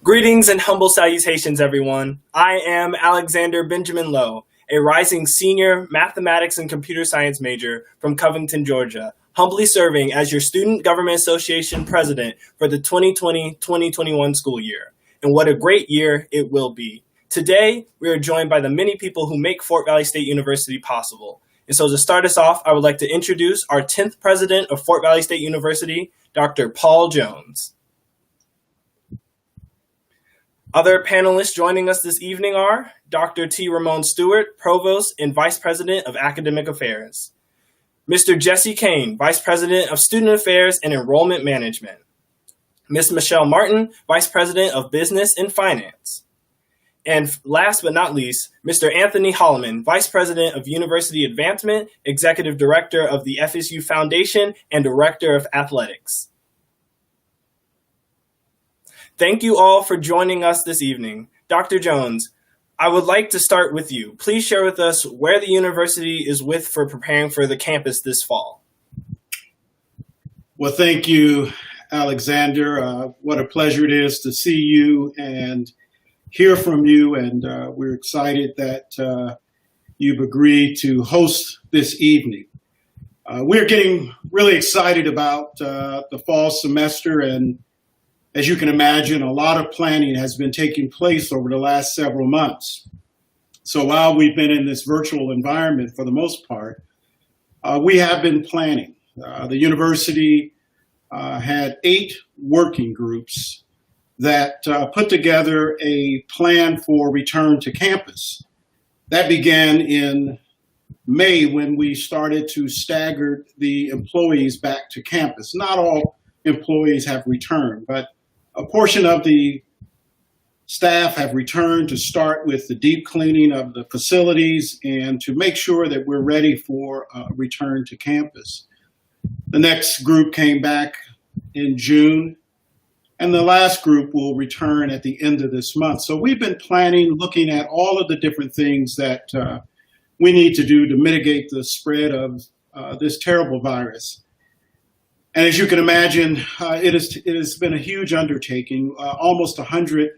Greetings and humble salutations, everyone. I am Alexander Benjamin Lowe, a rising senior mathematics and computer science major from Covington, Georgia, humbly serving as your Student Government Association president for the 2020-2021 school year. And what a great year it will be. Today, we are joined by the many people who make Fort Valley State University possible. And so to start us off, I would like to introduce our 10th president of Fort Valley State University, Dr. Paul Jones. Other panelists joining us this evening are Dr. T. Ramon Stewart, Provost and Vice President of Academic Affairs. Mr. Jesse Kane, Vice President of Student Affairs and Enrollment Management. Ms. Michelle Martin, Vice President of Business and Finance. And last but not least, Mr. Anthony Holloman, Vice President of University Advancement, Executive Director of the FVSU Foundation, and Director of Athletics. Thank you all for joining us this evening. Dr. Jones, I would like to start with you. Please share with us where the university is with for preparing for the campus this fall. Well, thank you, Alexander. What a pleasure it is to see you and hear from you. And we're excited that you've agreed to host this evening. We're getting really excited about the fall semester, and as you can imagine, a lot of planning has been taking place over the last several months. So while we've been in this virtual environment for the most part, we have been planning. The university had 8 working groups that put together a plan for return to campus. That began in May when we started to stagger the employees back to campus. Not all employees have returned, but a portion of the staff have returned to start with the deep cleaning of the facilities and to make sure that we're ready for a return to campus. The next group came back in June, and the last group will return at the end of this month. So we've been planning, looking at all of the different things that we need to do to mitigate the spread of this terrible virus. And as you can imagine, it has been a huge undertaking. Almost 100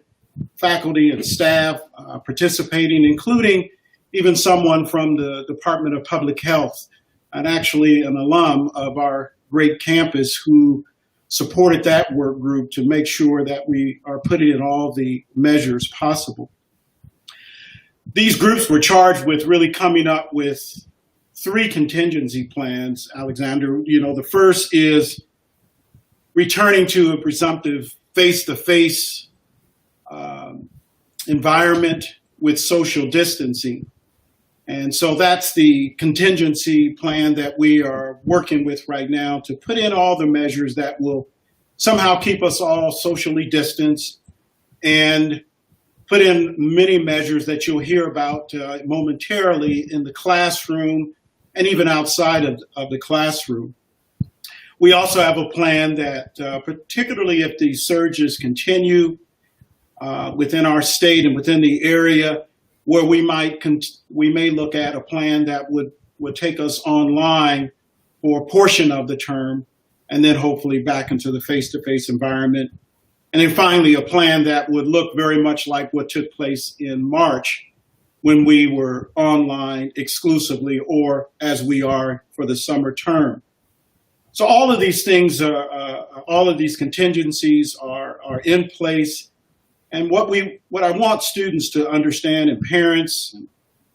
faculty and staff participating, including even someone from the Department of Public Health, and actually an alum of our great campus who supported that work group to make sure that we are putting in all the measures possible. These groups were charged with really coming up with 3 contingency plans, Alexander. The first is returning to a presumptive face-to-face environment with social distancing. And so that's the contingency plan that we are working with right now to put in all the measures that will somehow keep us all socially distanced and put in many measures that you'll hear about momentarily in the classroom and even outside of the classroom. We also have a plan that, particularly if the surges continue within our state and within the area, where we may look at a plan that would take us online for a portion of the term, and then hopefully back into the face-to-face environment. And then finally, a plan that would look very much like what took place in March, when we were online exclusively, or as we are for the summer term. So all of these things, all of these contingencies are in place. And what I want students to understand, and parents, and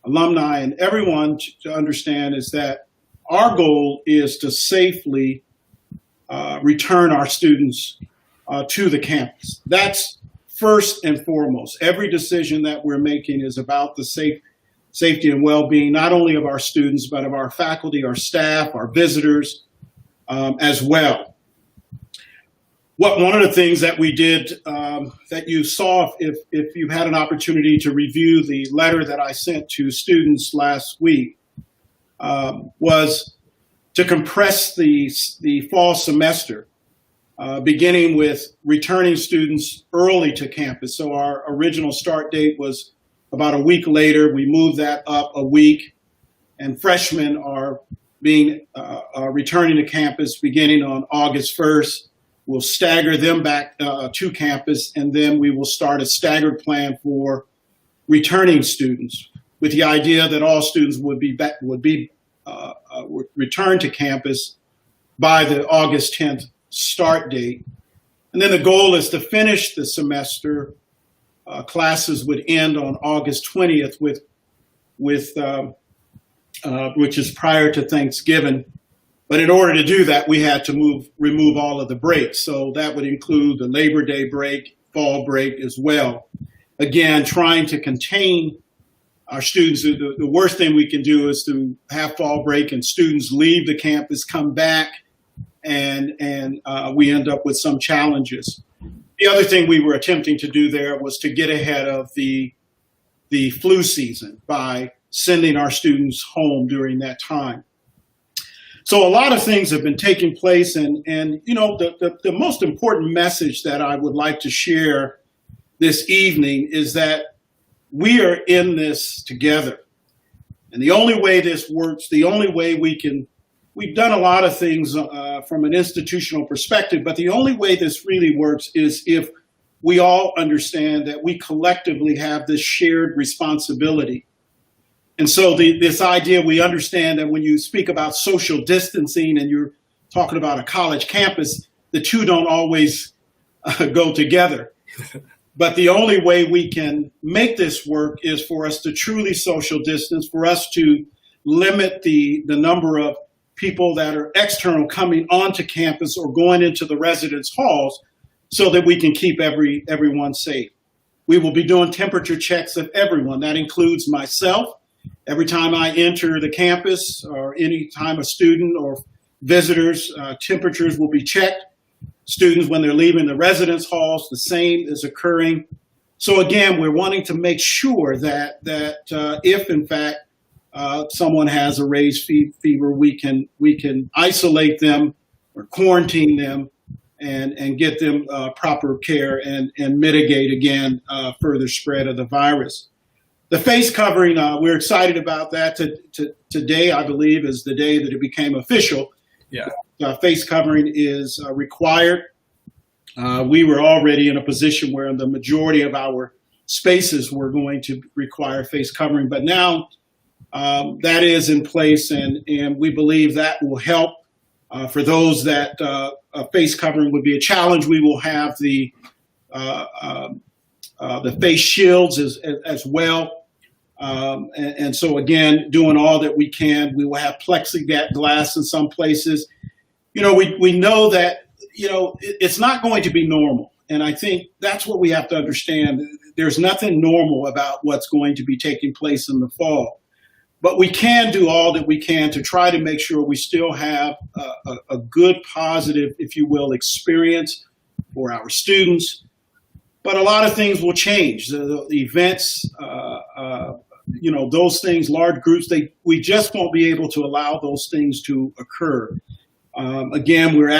alumni, and everyone to understand, is that our goal is to safely return our students to the campus. That's first and foremost. Every decision that we're making is about the safety and well-being, not only of our students, but of our faculty, our staff, our visitors as well. One of the things that we did that you saw, if you had an opportunity to review the letter that I sent to students last week, was to compress the fall semester, beginning with returning students early to campus. So our original start date was about a week later. We moved that up a week, and freshmen are returning to campus beginning on August 1st. We'll stagger them back to campus, and then we will start a staggered plan for returning students, with the idea that all students would return to campus by the August 10th start date. And then the goal is to finish the semester. Classes would end on August 20th, which is prior to Thanksgiving. But in order to do that, we had to remove all of the breaks. So that would include the Labor Day break, fall break as well. Again, trying to contain our students. The worst thing we can do is to have fall break and students leave the campus, come back, and we end up with some challenges. The other thing we were attempting to do there was to get ahead of the flu season by sending our students home during that time. So a lot of things have been taking place, and you know, the most important message that I would like to share this evening is that we are in this together. And the only way this works, the only way we've done a lot of things from an institutional perspective, but the only way this really works is if we all understand that we collectively have this shared responsibility. And so this idea, we understand that when you speak about social distancing and you're talking about a college campus, the two don't always go together. But the only way we can make this work is for us to truly social distance, for us to limit the number of people that are external coming onto campus or going into the residence halls, so that we can keep everyone safe. We will be doing temperature checks of everyone. That includes myself. Every time I enter the campus, or any time a student or visitors, temperatures will be checked. Students, when they're leaving the residence halls, the same is occurring. So again, we're wanting to make sure that if in fact someone has a raised fever, we can isolate them or quarantine them and get them proper care and mitigate again further spread of the virus. The face covering, we're excited about that. Today, I believe, is the day that it became official. Yeah. Face covering is required. We were already in a position where the majority of our spaces were going to require face covering, but now that is in place, and we believe that will help. For those that face covering would be a challenge, we will have the face shields as well. And so again, doing all that we can. We will have plexiglass in some places. You know, we know that, you know, it's not going to be normal. And I think that's what we have to understand. There's nothing normal about what's going to be taking place in the fall. But we can do all that we can to try to make sure we still have a good, positive, if you will, experience for our students. But a lot of things will change. The events, you know, those things, large groups, we just won't be able to allow those things to occur. Again, we're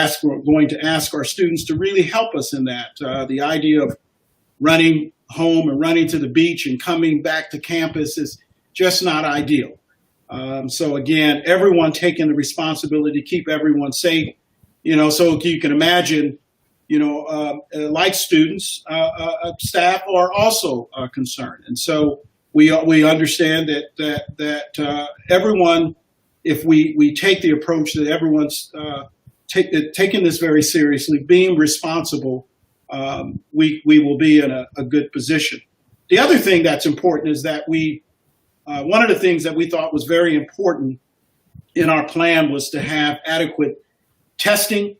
going to ask our students to really help us in that. The idea of running home and running to the beach and coming back to campus is just not ideal. So again, everyone taking the responsibility to keep everyone safe. You know, so you can imagine, you know, like students, staff are also concerned. And so we understand that everyone, if we take the approach that everyone's taking this very seriously, being responsible, we will be in a good position. The other thing that's important is that one of the things that we thought was very important in our plan was to have adequate testing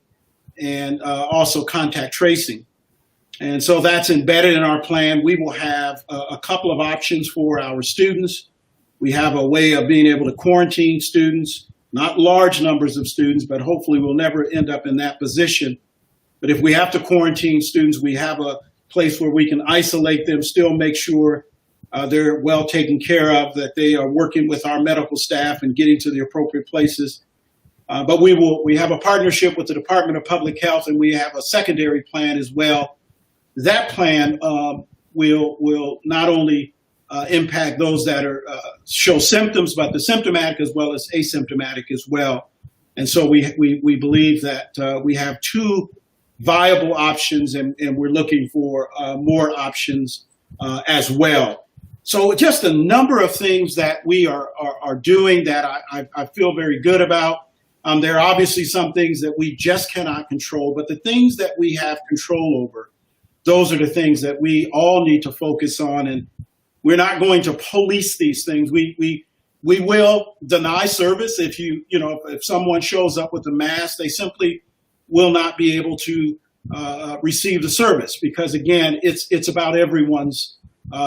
and also contact tracing. And so that's embedded in our plan. We will have a couple of options for our students. We have a way of being able to quarantine students, not large numbers of students, but hopefully we'll never end up in that position. But if we have to quarantine students, we have a place where we can isolate them, still make sure they're well taken care of, that they are working with our medical staff and getting to the appropriate places. But we have a partnership with the Department of Public Health, and we have a secondary plan as well. That plan will not only impact those that show symptoms, but the symptomatic as well as asymptomatic as well. And so we believe that we have two viable options, and we're looking for more options as well. So just a number of things that we are doing that I feel very good about. There are obviously some things that we just cannot control, but the things that we have control over, those are the things that we all need to focus on. And we're not going to police these things. We will deny service if someone shows up with a mask. They simply will not be able to receive the service, because again, it's about everyone's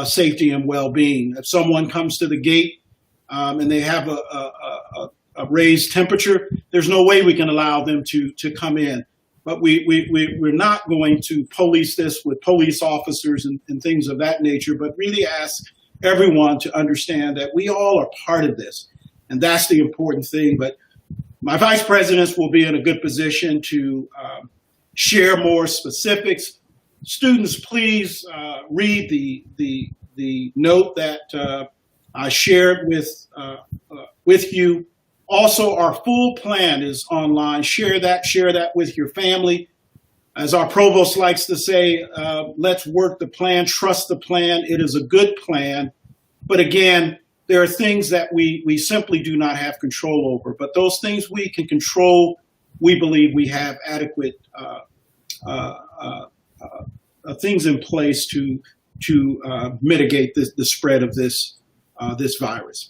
safety and well-being. If someone comes to the gate and they have a raised temperature, there's no way we can allow them to come in. But we're not going to police this with police officers and things of that nature, but really ask everyone to understand that we all are part of this. And that's the important thing. But my vice presidents will be in a good position to share more specifics. Students, please read the note that I shared with you. Also, our full plan is online. Share that with your family. As our provost likes to say, let's work the plan, trust the plan. It is a good plan. But again, there are things that we simply do not have control over. But those things we can control, we believe we have adequate things in place to mitigate the spread of this virus.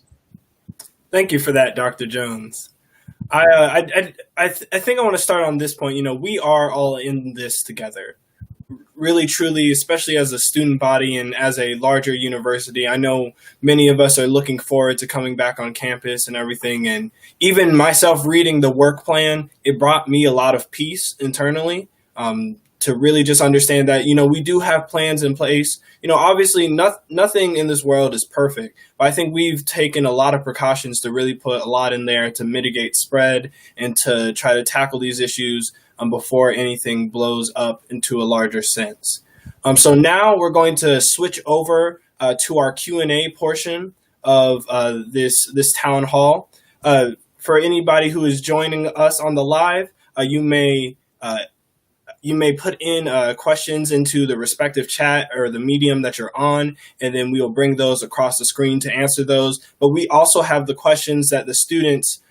Thank you for that, Dr. Jones. I think I want to start on this point. We are all in this together. Really, truly, especially as a student body and as a larger university, I know many of us are looking forward to coming back on campus and everything. And even myself reading the work plan, it brought me a lot of peace internally. To really just understand that, we do have plans in place. Obviously nothing in this world is perfect, but I think we've taken a lot of precautions to really put a lot in there to mitigate spread and to try to tackle these issues before anything blows up into a larger sense. So now we're going to switch over to our Q&A portion of this town hall. For anybody who is joining us on the live, you may put in questions into the respective chat or the medium that you're on, and then we will bring those across the screen to answer those. But we also have the questions that the students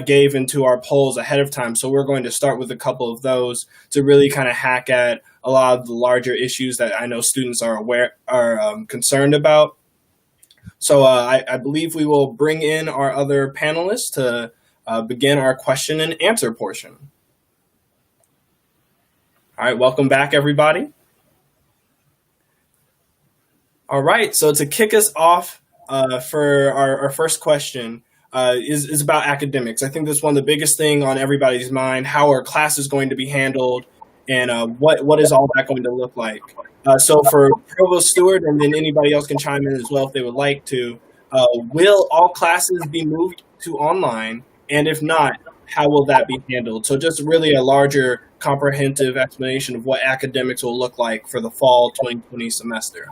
gave into our polls ahead of time. So we're going to start with a couple of those to really kind of hack at a lot of the larger issues that I know students are concerned about. So I believe we will bring in our other panelists to begin our question and answer portion. All right, welcome back, everybody. All right, so to kick us off for our first question is about academics. I think that's one of the biggest thing on everybody's mind. How are classes going to be handled, and what is all that going to look like? So for Provost Stewart, and then anybody else can chime in as well if they would like to, will all classes be moved to online? And if not, how will that be handled? So just really a larger comprehensive explanation of what academics will look like for the fall 2020 semester.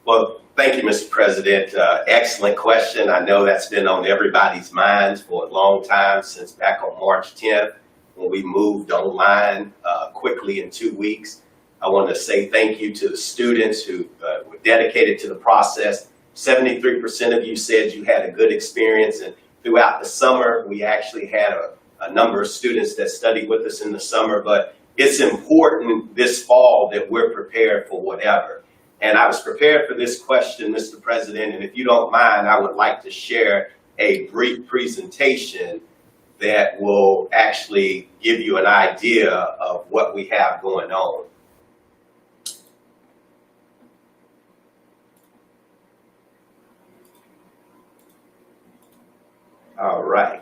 Well, thank you, Mr. President. Excellent question. I know that's been on everybody's minds for a long time, since back on March 10th, when we moved online quickly in 2 weeks. I want to say thank you to the students who were dedicated to the process. 73% of you said you had a good experience, and throughout the summer, we actually had a number of students that studied with us in the summer, but it's important this fall that we're prepared for whatever. And I was prepared for this question, Mr. President, and if you don't mind, I would like to share a brief presentation that will actually give you an idea of what we have going on. All right.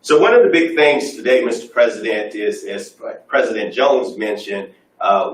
So one of the big things today, Mr. President, is, as President Jones mentioned,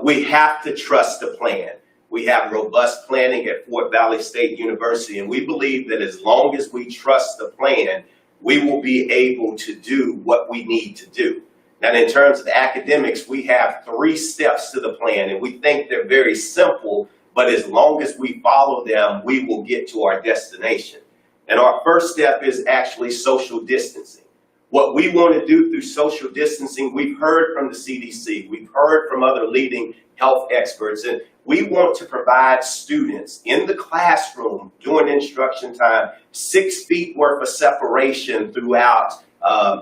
we have to trust the plan. We have robust planning at Fort Valley State University, and we believe that as long as we trust the plan, we will be able to do what we need to do. Now, in terms of academics, we have 3 steps to the plan, and we think they're very simple, but as long as we follow them, we will get to our destination. And our first step is actually social distancing. What we want to do through social distancing, we've heard from the CDC, we've heard from other leading health experts, and we want to provide students in the classroom during instruction time 6 feet worth of separation throughout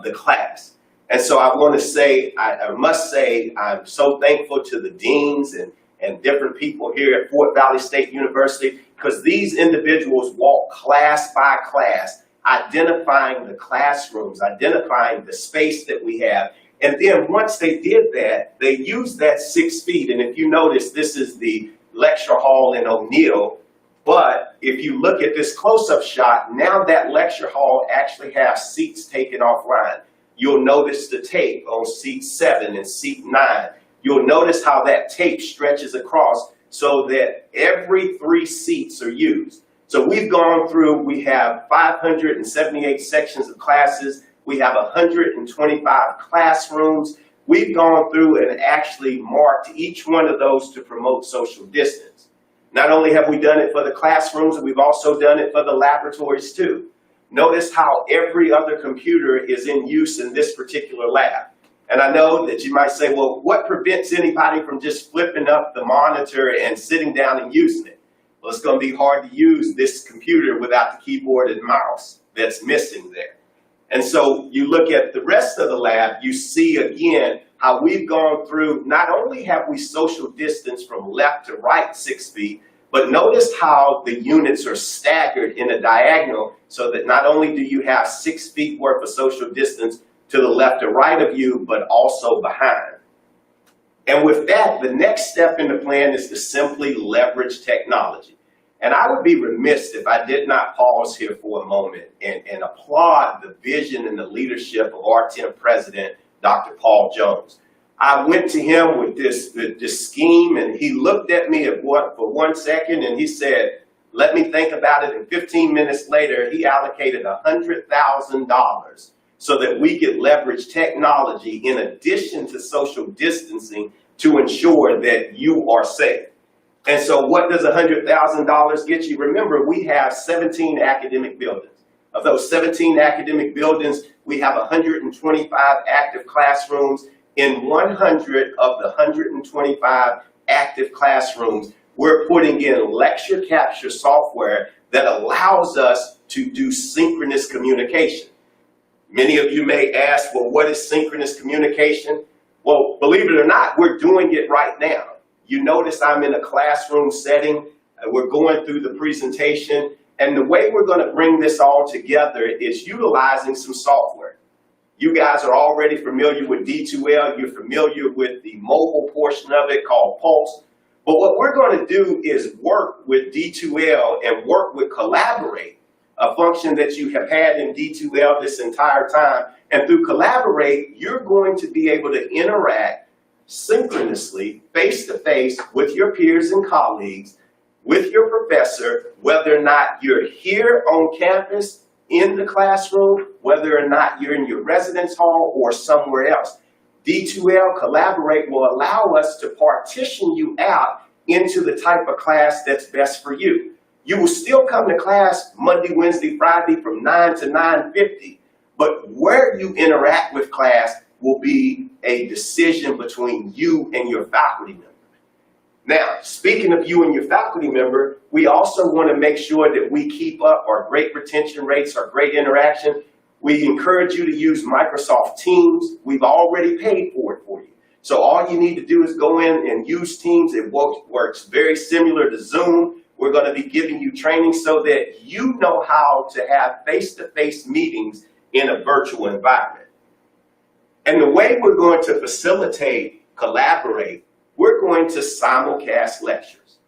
the class. And so I want to say, I must say, I'm so thankful to the deans and different people here at Fort Valley State University, because these individuals walk class by class, identifying the classrooms, identifying the space that we have. And then once they did that, they used that 6 feet. And if you notice, this is the lecture hall in O'Neill. But if you look at this close-up shot, now that lecture hall actually has seats taken offline. You'll notice the tape on seat 7 and seat 9. You'll notice how that tape stretches across so that every 3 seats are used. So we've gone through, we have 578 sections of classes. We have 125 classrooms. We've gone through and actually marked each one of those to promote social distance. Not only have we done it for the classrooms, we've also done it for the laboratories too. Notice how every other computer is in use in this particular lab. And I know that you might say, well, what prevents anybody from just flipping up the monitor and sitting down and using it? Well, it's going to be hard to use this computer without the keyboard and mouse that's missing there. And so you look at the rest of the lab, you see again how we've gone through, not only have we social distanced from left to right 6 feet, but notice how the units are staggered in a diagonal so that not only do you have 6 feet worth of social distance to the left or right of you, but also behind. And with that, the next step in the plan is to simply leverage technology. And I would be remiss if I did not pause here for a moment and applaud the vision and the leadership of our 10th president, Dr. Paul Jones. I went to him with this scheme, and he looked at me for 1 second, and he said, let me think about it. And 15 minutes later, he allocated $100,000 so that we could leverage technology in addition to social distancing to ensure that you are safe. And so what does $100,000 get you? Remember, we have 17 academic buildings. Of those 17 academic buildings, we have 125 active classrooms. In 100 of the 125 active classrooms, we're putting in lecture capture software that allows us to do synchronous communication. Many of you may ask, well, what is synchronous communication? Well, believe it or not, we're doing it right now. You notice I'm in a classroom setting. We're going through the presentation. And the way we're going to bring this all together is utilizing some software. You guys are already familiar with D2L. You're familiar with the mobile portion of it called Pulse. But what we're going to do is work with D2L and work with Collaborate, a function that you have had in D2L this entire time. And through Collaborate, you're going to be able to interact synchronously, face-to-face with your peers and colleagues, with your professor, whether or not you're here on campus in the classroom, whether or not you're in your residence hall or somewhere else. D2L Collaborate will allow us to partition you out into the type of class that's best for you. You will still come to class Monday, Wednesday, Friday from 9 to 9:50, but where you interact with class will be a decision between you and your faculty member. Now, speaking of you and your faculty member, we also want to make sure that we keep up our great retention rates, our great interaction. We encourage you to use Microsoft Teams. We've already paid for it for you. So all you need to do is go in and use Teams. It works very similar to Zoom. We're going to be giving you training so that you know how to have face-to-face meetings in a virtual environment. And the way we're going to facilitate, collaborate, we're going to simulcast lectures.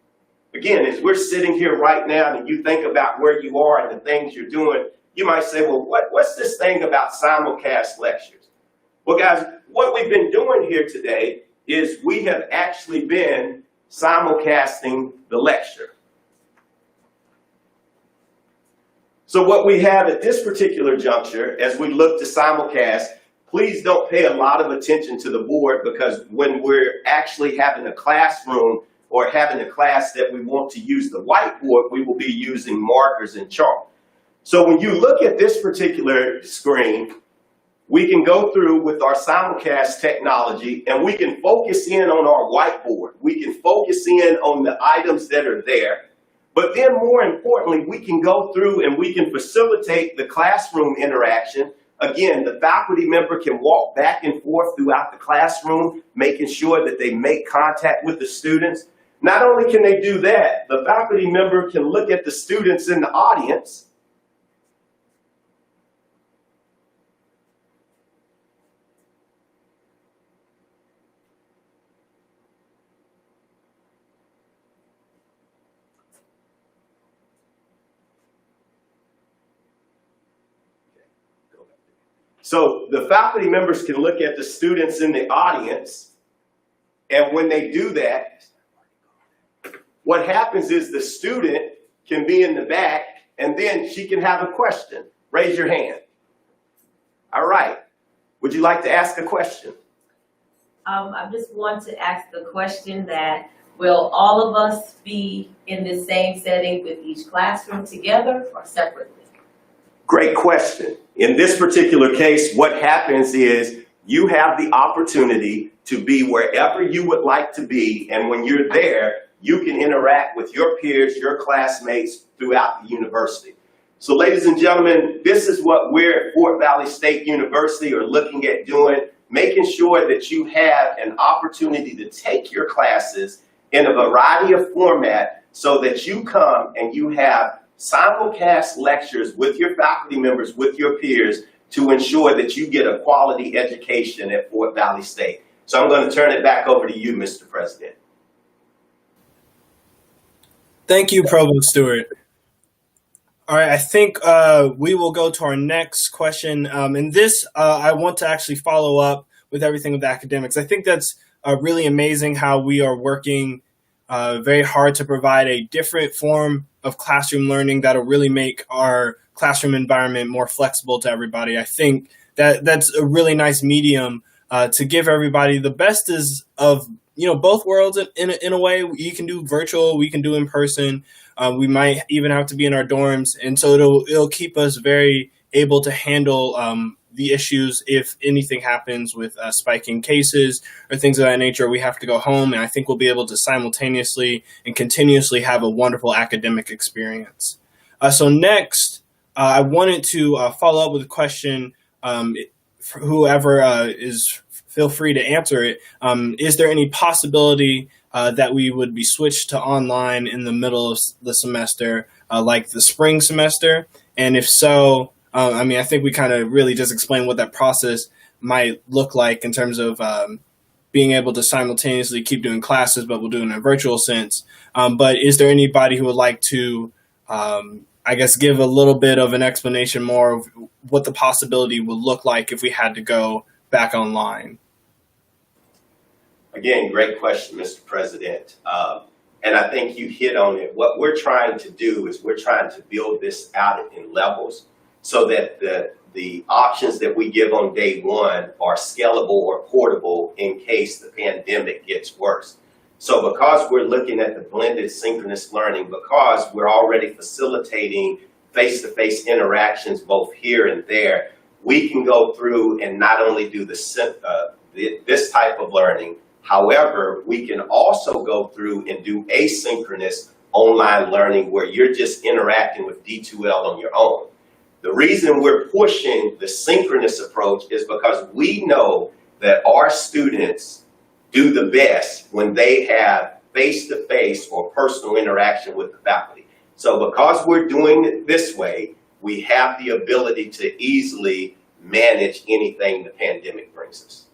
Again, as we're sitting here right now and you think about where you are and the things you're doing, you might say, well, what's this thing about simulcast lectures? Well, guys, what we've been doing here today is we have actually been simulcasting the lecture. So what we have at this particular juncture, as we look to simulcast, please don't pay a lot of attention to the board, because when we're actually having a classroom or having a class that we want to use the whiteboard, we will be using markers and chalk. So when you look at this particular screen, we can go through with our simulcast technology and we can focus in on our whiteboard. We can focus in on the items that are there. But then more importantly, we can go through and we can facilitate the classroom interaction. Again, the faculty member can walk back and forth throughout the classroom, making sure that they make contact with the students. Not only can they do that, the faculty member can look at the students in the audience So the faculty members can look at the students in the audience, and when they do that, what happens is the student can be in the back, and then she can have a question. Raise your hand. All right. Would you like to ask a question? I just want to ask the question that, will all of us be in the same setting with each classroom together or separately? Great question. In this particular case, what happens is you have the opportunity to be wherever you would like to be, and when you're there, you can interact with your peers, your classmates throughout the university. So ladies and gentlemen, this is what we're at Fort Valley State University are looking at doing, making sure that you have an opportunity to take your classes in a variety of format so that you come and you have simulcast lectures with your faculty members, with your peers, to ensure that you get a quality education at Fort Valley State. So I'm going to turn it back over to you, Mr. President. Thank you, Provost Stewart. All right, I think we will go to our next question. And this, I want to actually follow up with everything with academics. I think that's really amazing how we are working very hard to provide a different form of classroom learning that'll really make our classroom environment more flexible to everybody. I think that's a really nice medium to give everybody the best of both worlds in a way. You can do virtual, we can do in person. We might even have to be in our dorms, and so it'll keep us very able to handle the issues if anything happens with spiking cases or things of that nature. We have to go home, and I think we'll be able to simultaneously and continuously have a wonderful academic experience. So next, I wanted to follow up with a question. For whoever is, feel free to answer it. Is there any possibility that we would be switched to online in the middle of the semester, like the spring semester? And if so, I think we kind of really just explained what that process might look like in terms of being able to simultaneously keep doing classes, but we'll do it in a virtual sense. But is there anybody who would like to, give a little bit of an explanation more of what the possibility would look like if we had to go back online? Again, great question, Mr. President. And I think you hit on it. What we're trying to do is we're trying to build this out in levels so that the options that we give on day one are scalable or portable in case the pandemic gets worse. So because we're looking at the blended synchronous learning, because we're already facilitating face-to-face interactions both here and there, we can go through and not only do this type of learning. However, we can also go through and do asynchronous online learning where you're just interacting with D2L on your own. The reason we're pushing the synchronous approach is because we know that our students do the best when they have face-to-face or personal interaction with the faculty. So because we're doing it this way, we have the ability to easily manage anything the pandemic brings us.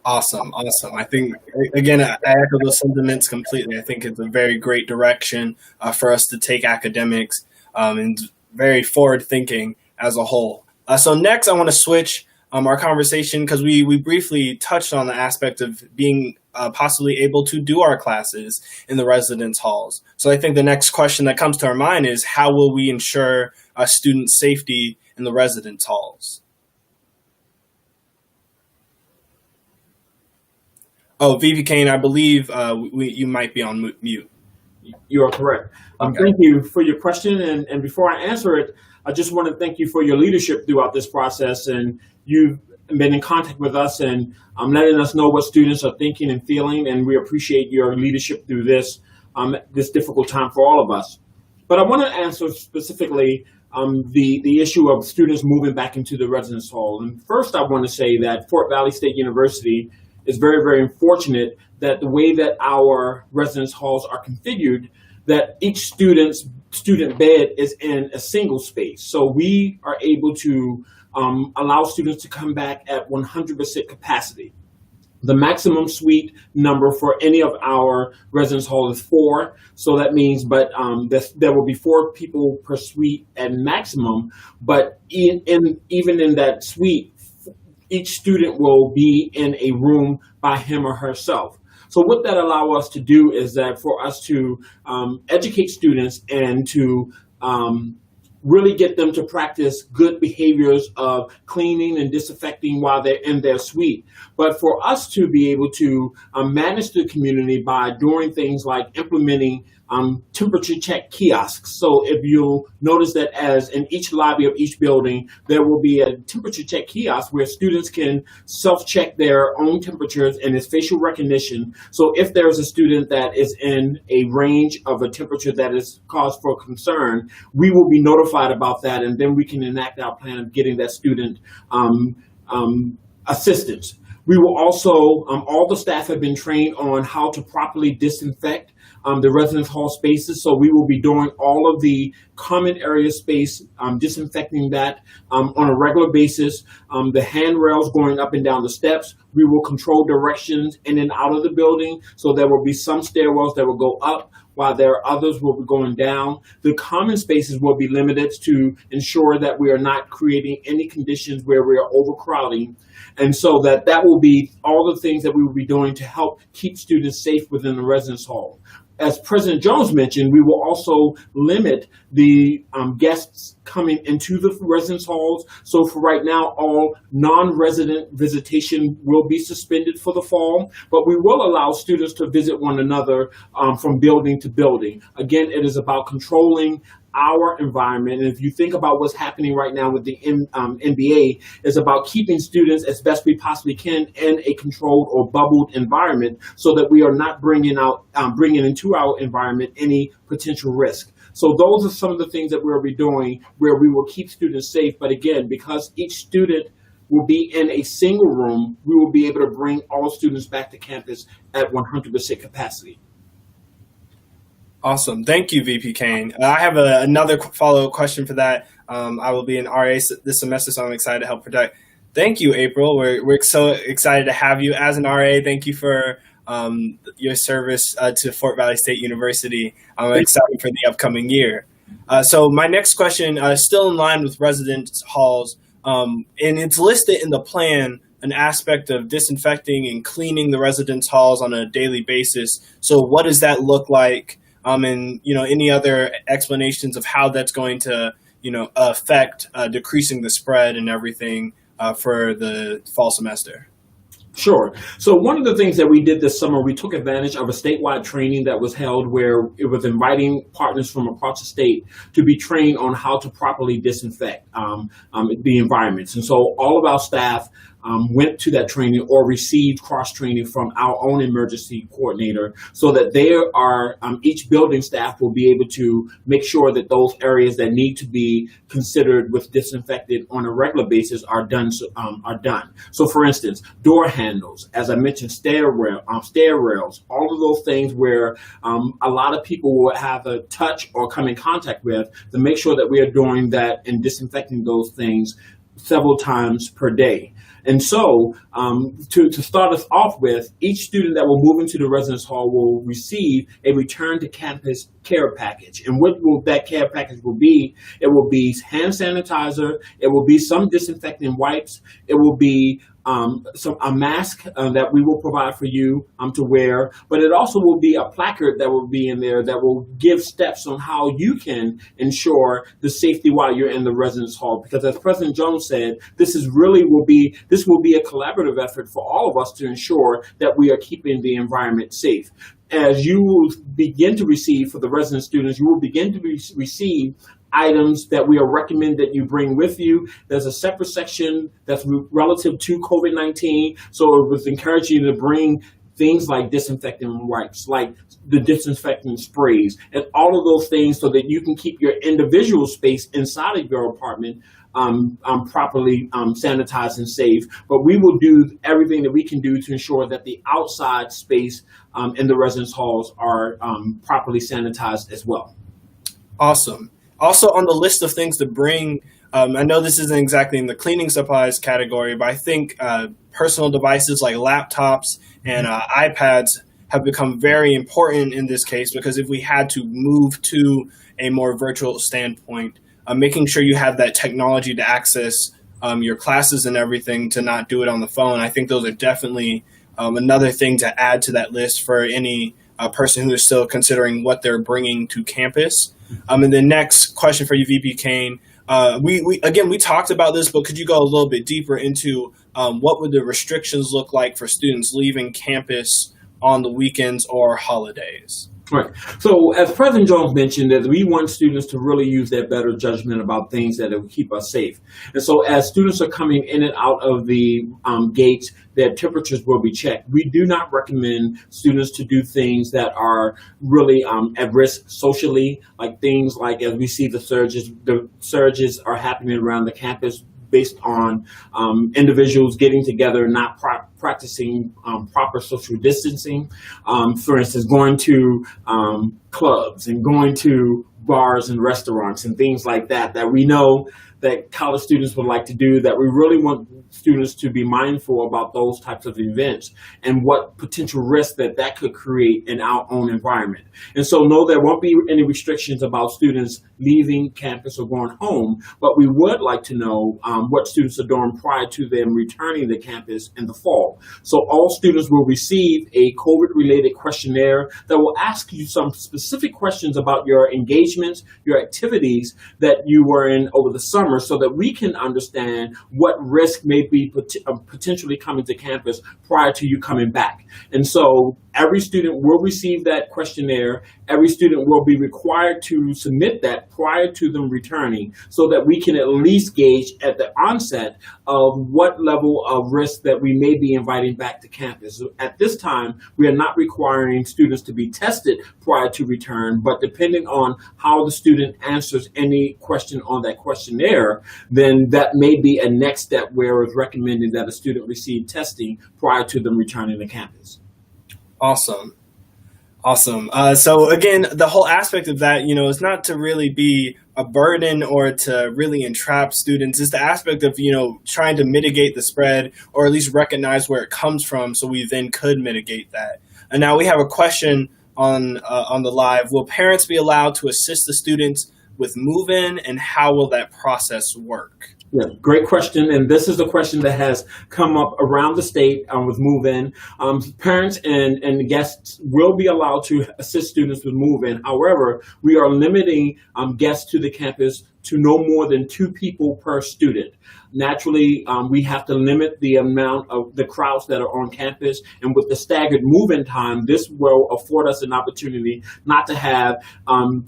Awesome. I think, again, I echo those sentiments completely. I think it's a very great direction for us to take academics and very forward thinking as a whole. So next, I want to switch our conversation because we briefly touched on the aspect of being possibly able to do our classes in the residence halls. So I think the next question that comes to our mind is, how will we ensure student safety in the residence halls? Oh, VP Kane, I believe you might be on mute. You are correct. Okay. Thank you for your question. And before I answer it, I just want to thank you for your leadership throughout this process. And you've been in contact with us and letting us know what students are thinking and feeling. And we appreciate your leadership through this difficult time for all of us. But I want to answer specifically the issue of students moving back into the residence hall. And first, I want to say that Fort Valley State University is very, very fortunate that the way that our residence halls are configured, that each student bed is in a single space. So we are able to allow students to come back at 100% capacity. The maximum suite number for any of our residence hall is 4. So that means, there will be 4 people per suite at maximum. But even in that suite, each student will be in a room by him or herself. So what that allows us to do is that for us to educate students and to really get them to practice good behaviors of cleaning and disinfecting while they're in their suite. But for us to be able to manage the community by doing things like implementing temperature check kiosks. So if you'll notice that as in each lobby of each building, there will be a temperature check kiosk where students can self-check their own temperatures and it's facial recognition. So if there's a student that is in a range of a temperature that is cause for concern, we will be notified about that and then we can enact our plan of getting that student assistance. We will also, all the staff have been trained on how to properly disinfect the residence hall spaces. So we will be doing all of the common area space, disinfecting that on a regular basis. The handrails going up and down the steps, we will control directions in and out of the building. So there will be some stairwells that will go up while there are others will be going down. The common spaces will be limited to ensure that we are not creating any conditions where we are overcrowding. And so that will be all the things that we will be doing to help keep students safe within the residence hall. As President Jones mentioned, we will also limit the guests coming into the residence halls. So for right now, all non-resident visitation will be suspended for the fall, but we will allow students to visit one another from building to building. Again, it is about controlling our environment. And if you think about what's happening right now with the NBA, it's about keeping students as best we possibly can in a controlled or bubbled environment so that we are not bringing into our environment any potential risk. So those are some of the things that we'll be doing where we will keep students safe. But again, because each student will be in a single room, we will be able to bring all students back to campus at 100% capacity. Awesome. Thank you, VP Kane. I have another follow-up question for that. I will be an RA this semester, so I'm excited to help protect. Thank you, April. We're so excited to have you as an RA. Thank you for your service to Fort Valley State University. I'm excited for the upcoming year. So my next question is still in line with residence halls, and it's listed in the plan an aspect of disinfecting and cleaning the residence halls on a daily basis. So what does that look like? And any other explanations of how that's going to affect decreasing the spread and everything for the fall semester? Sure. So one of the things that we did this summer, we took advantage of a statewide training that was held where it was inviting partners from across the state to be trained on how to properly disinfect the environments. And so all of our staff went to that training or received cross-training from our own emergency coordinator so that each building staff will be able to make sure that those areas that need to be considered with disinfected on a regular basis are done. So for instance, door handles, as I mentioned, stair rails, all of those things where a lot of people will have a touch or come in contact with, to make sure that we are doing that and disinfecting those things several times per day. And so to start us off with, each student that will move into the residence hall will receive a return to campus care package. And what will that care package will be? It will be hand sanitizer. It will be some disinfecting wipes. It will be a mask that we will provide for you to wear, but it also will be a placard that will be in there that will give steps on how you can ensure the safety while you're in the residence hall. Because as President Jones said, this will be a collaborative effort for all of us to ensure that we are keeping the environment safe. as you will begin to receive for the resident students, you will begin to receive items that we are recommend that you bring with you. There's a separate section that's relative to COVID-19. So it was encouraging you to bring things like disinfectant wipes, like the disinfectant sprays, and all of those things so that you can keep your individual space inside of your apartment properly sanitized and safe. But we will do everything that we can do to ensure that the outside space in the residence halls are properly sanitized as well. Awesome. Also on the list of things to bring, I know this isn't exactly in the cleaning supplies category, but I think personal devices like laptops and iPads have become very important in this case, because if we had to move to a more virtual standpoint, making sure you have that technology to access your classes and everything, to not do it on the phone. I think those are definitely another thing to add to that list for any person who is still considering what they're bringing to campus. And the next question for you, VP Kane, we talked about this, but could you go a little bit deeper into what would the restrictions look like for students leaving campus on the weekends or holidays? Right. So as President Jones mentioned, that we want students to really use their better judgment about things that will keep us safe. And so as students are coming in and out of the gates, their temperatures will be checked. We do not recommend students to do things that are really at risk socially, like things like, as we see the surges are happening around the campus based on individuals getting together, not practicing proper social distancing. For instance, going to clubs and going to bars and restaurants and things like that, that we know that college students would like to do, that we really want students to be mindful about those types of events and what potential risk that could create in our own environment. And so no, there won't be any restrictions about students leaving campus or going home, but we would like to know what students are doing prior to them returning to campus in the fall. So all students will receive a COVID-related questionnaire that will ask you some specific questions about your engagements, your activities that you were in over the summer, so that we can understand what risk may be potentially coming to campus prior to you coming back. And so every student will receive that questionnaire. Every student will be required to submit that prior to them returning, so that we can at least gauge at the onset of what level of risk that we may be inviting back to campus. So at this time, we are not requiring students to be tested prior to return, but depending on how the student answers any question on that questionnaire, then that may be a next step where it's recommended that a student receive testing prior to them returning to campus. Awesome. So again, the whole aspect of that, is not to really be a burden or to really entrap students. It's the aspect of, trying to mitigate the spread, or at least recognize where it comes from, so we then could mitigate that. And now we have a question on the live. Will parents be allowed to assist the students with move-in, and how will that process work? Yeah, great question. And this is a question that has come up around the state with move-in. Parents and guests will be allowed to assist students with move-in. However, we are limiting guests to the campus to no more than 2 people per student. Naturally, we have to limit the amount of the crowds that are on campus, and with the staggered move-in time, this will afford us an opportunity not to have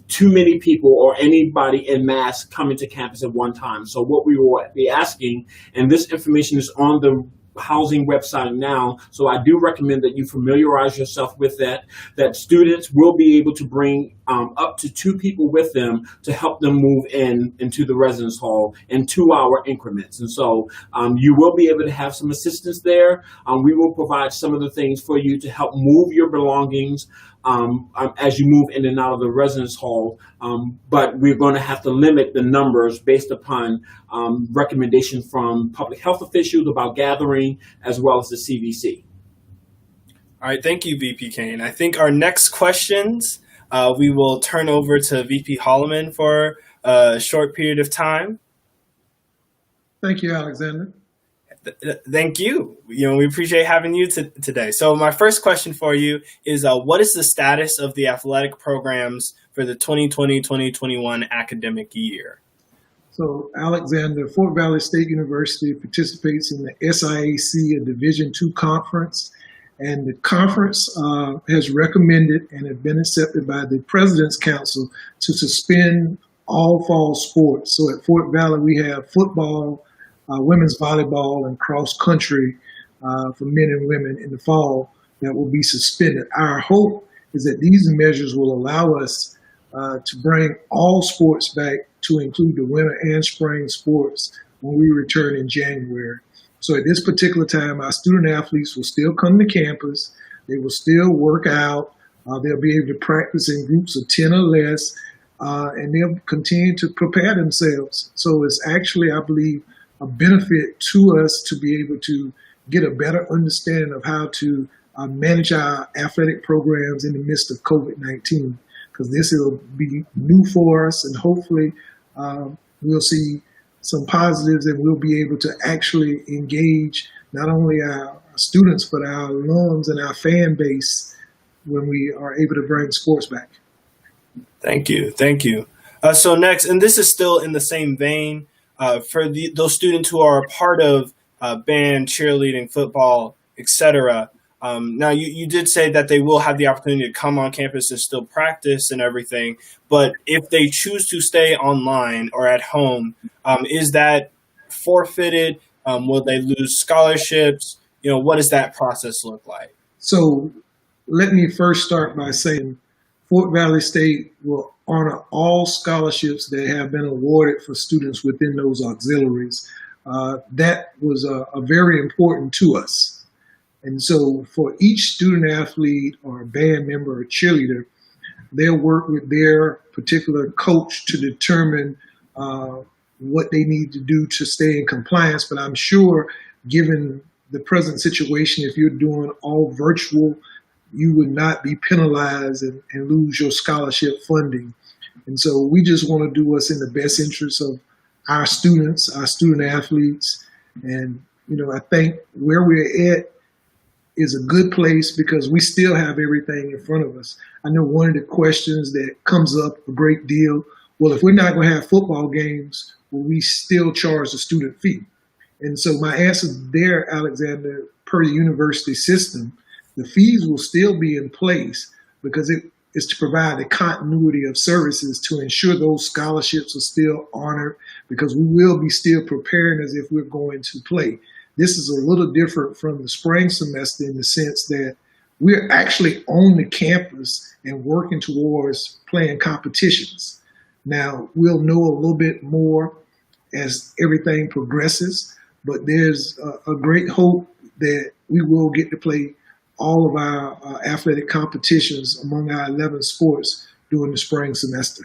too many people or anybody en masse coming to campus at one time. So what we will be asking, and this information is on the housing website now, so I do recommend that you familiarize yourself with that students will be able to bring up to 2 people with them to help them move into the residence hall in 2-hour increments. And so you will be able to have some assistance there. We will provide some of the things for you to help move your belongings as you move in and out of the residence hall, but we're going to have to limit the numbers based upon recommendations from public health officials about gathering, as well as the CDC. All right, thank you, VP Kane. I think our next questions, we will turn over to VP Holloman for a short period of time. Thank you, Alexander. Thank you. We appreciate having you today. So my first question for you is, what is the status of the athletic programs for the 2020-2021 academic year? So, Alexander, Fort Valley State University participates in the SIAC, a Division II conference. And the conference has recommended and have been accepted by the President's Council to suspend all fall sports. So at Fort Valley, we have football, women's volleyball, and cross country for men and women in the fall that will be suspended. Our hope is that these measures will allow us to bring all sports back to include the winter and spring sports when we return in January. So at this particular time, our student athletes will still come to campus. They will still work out. They'll be able to practice in groups of 10 or less, and they'll continue to prepare themselves. So it's actually, I believe, a benefit to us to be able to get a better understanding of how to manage our athletic programs in the midst of COVID-19, because this will be new for us, and hopefully we'll see some positives, and we'll be able to actually engage not only our students, but our alums and our fan base when we are able to bring sports back. Thank you. Thank you. So next, and this is still in the same vein, for those students who are a part of band, cheerleading, football, etc. Now, you did say that they will have the opportunity to come on campus and still practice and everything, but if they choose to stay online or at home, is that forfeited? Will they lose scholarships? What does that process look like? So let me first start by saying Fort Valley State will honor all scholarships that have been awarded for students within those auxiliaries. That was a very important to us. And so for each student athlete or band member or cheerleader, they'll work with their particular coach to determine what they need to do to stay in compliance. But I'm sure, given the present situation, if you're doing all virtual, you would not be penalized and lose your scholarship funding. And so we just want to do what's in the best interest of our students, our student athletes. And, I think where we're at is a good place because we still have everything in front of us. I know one of the questions that comes up a great deal, well, if we're not going to have football games, will we still charge the student fee? And so my answer there, Alexander, per the university system, the fees will still be in place because it is to provide the continuity of services to ensure those scholarships are still honored, because we will be still preparing as if we're going to play. This is a little different from the spring semester in the sense that we're actually on the campus and working towards playing competitions. Now, we'll know a little bit more as everything progresses, but there's a great hope that we will get to play all of our athletic competitions among our 11 sports during the spring semester.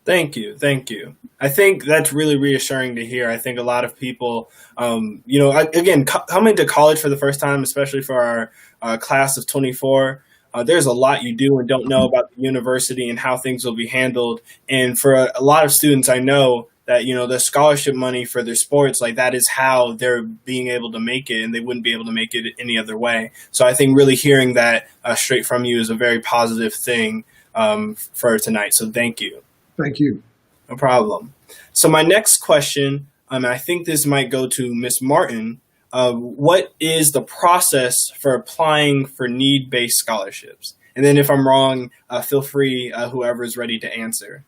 Thank you. Thank you. I think that's really reassuring to hear. I think a lot of people, again, coming to college for the first time, especially for our class of 24, there's a lot you do and don't know about the university and how things will be handled. And for a lot of students, I know that, the scholarship money for their sports, like that is how they're being able to make it, and they wouldn't be able to make it any other way. So I think really hearing that straight from you is a very positive thing for tonight. So thank you. Thank you. No problem. So my next question, I think this might go to Ms. Martin. What is the process for applying for need-based scholarships? And then if I'm wrong, feel free, whoever is ready to answer.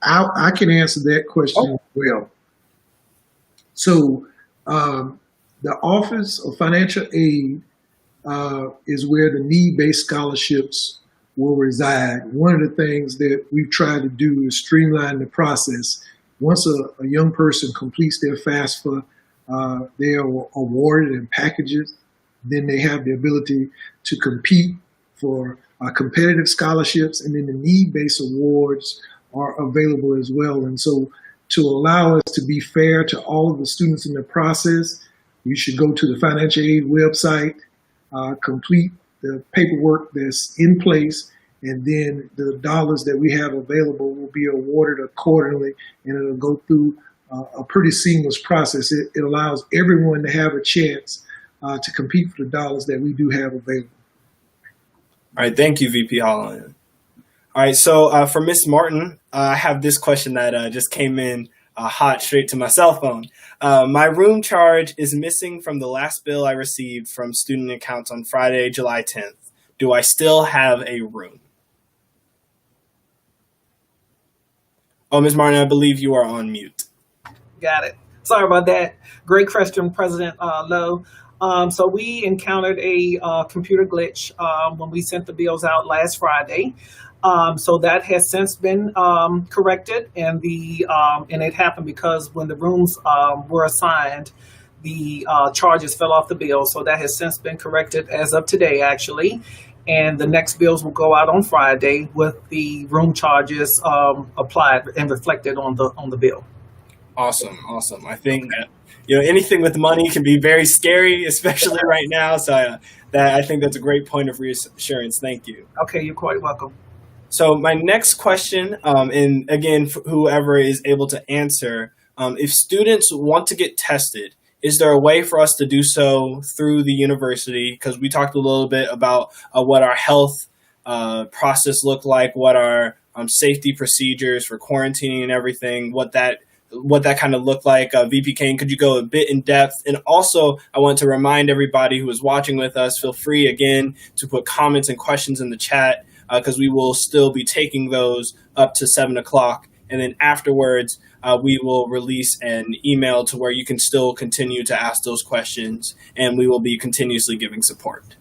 I can answer that question well. So the Office of Financial Aid is where the need-based scholarships will reside. One of the things that we've tried to do is streamline the process. Once a young person completes their FAFSA, they are awarded in packages. Then they have the ability to compete for competitive scholarships, and then the need-based awards are available as well. And so to allow us to be fair to all of the students in the process, you should go to the financial aid website, complete the paperwork that's in place, and then the dollars that we have available will be awarded accordingly, and it'll go through a pretty seamless process. It allows everyone to have a chance to compete for the dollars that we do have available. All right, thank you, VP Holland. All right, so for Ms. Martin, I have this question that just came in hot straight to my cell phone. My room charge is missing from the last bill I received from student accounts on Friday, July 10th. Do I still have a room? Oh, Ms. Martin, I believe you are on mute. Got it. Sorry about that. Great question, President Lowe. So we encountered a computer glitch when we sent the bills out last Friday. So that has since been corrected, and it happened because when the rooms were assigned, the charges fell off the bill. So that has since been corrected as of today, actually. And the next bills will go out on Friday with the room charges applied and reflected on the bill. Awesome. I think anything with money can be very scary, especially right now. So I think that's a great point of reassurance. Thank you. Okay, you're quite welcome. So my next question, and again, whoever is able to answer, if students want to get tested, is there a way for us to do so through the university? Because we talked a little bit about what our health process looked like, what our safety procedures for quarantining and everything, what that kind of looked like. VP Kane, could you go a bit in depth? And also, I want to remind everybody who is watching with us, feel free again to put comments and questions in the chat, because we will still be taking those up to 7 o'clock. And then afterwards, we will release an email to where you can still continue to ask those questions, and we will be continuously giving support.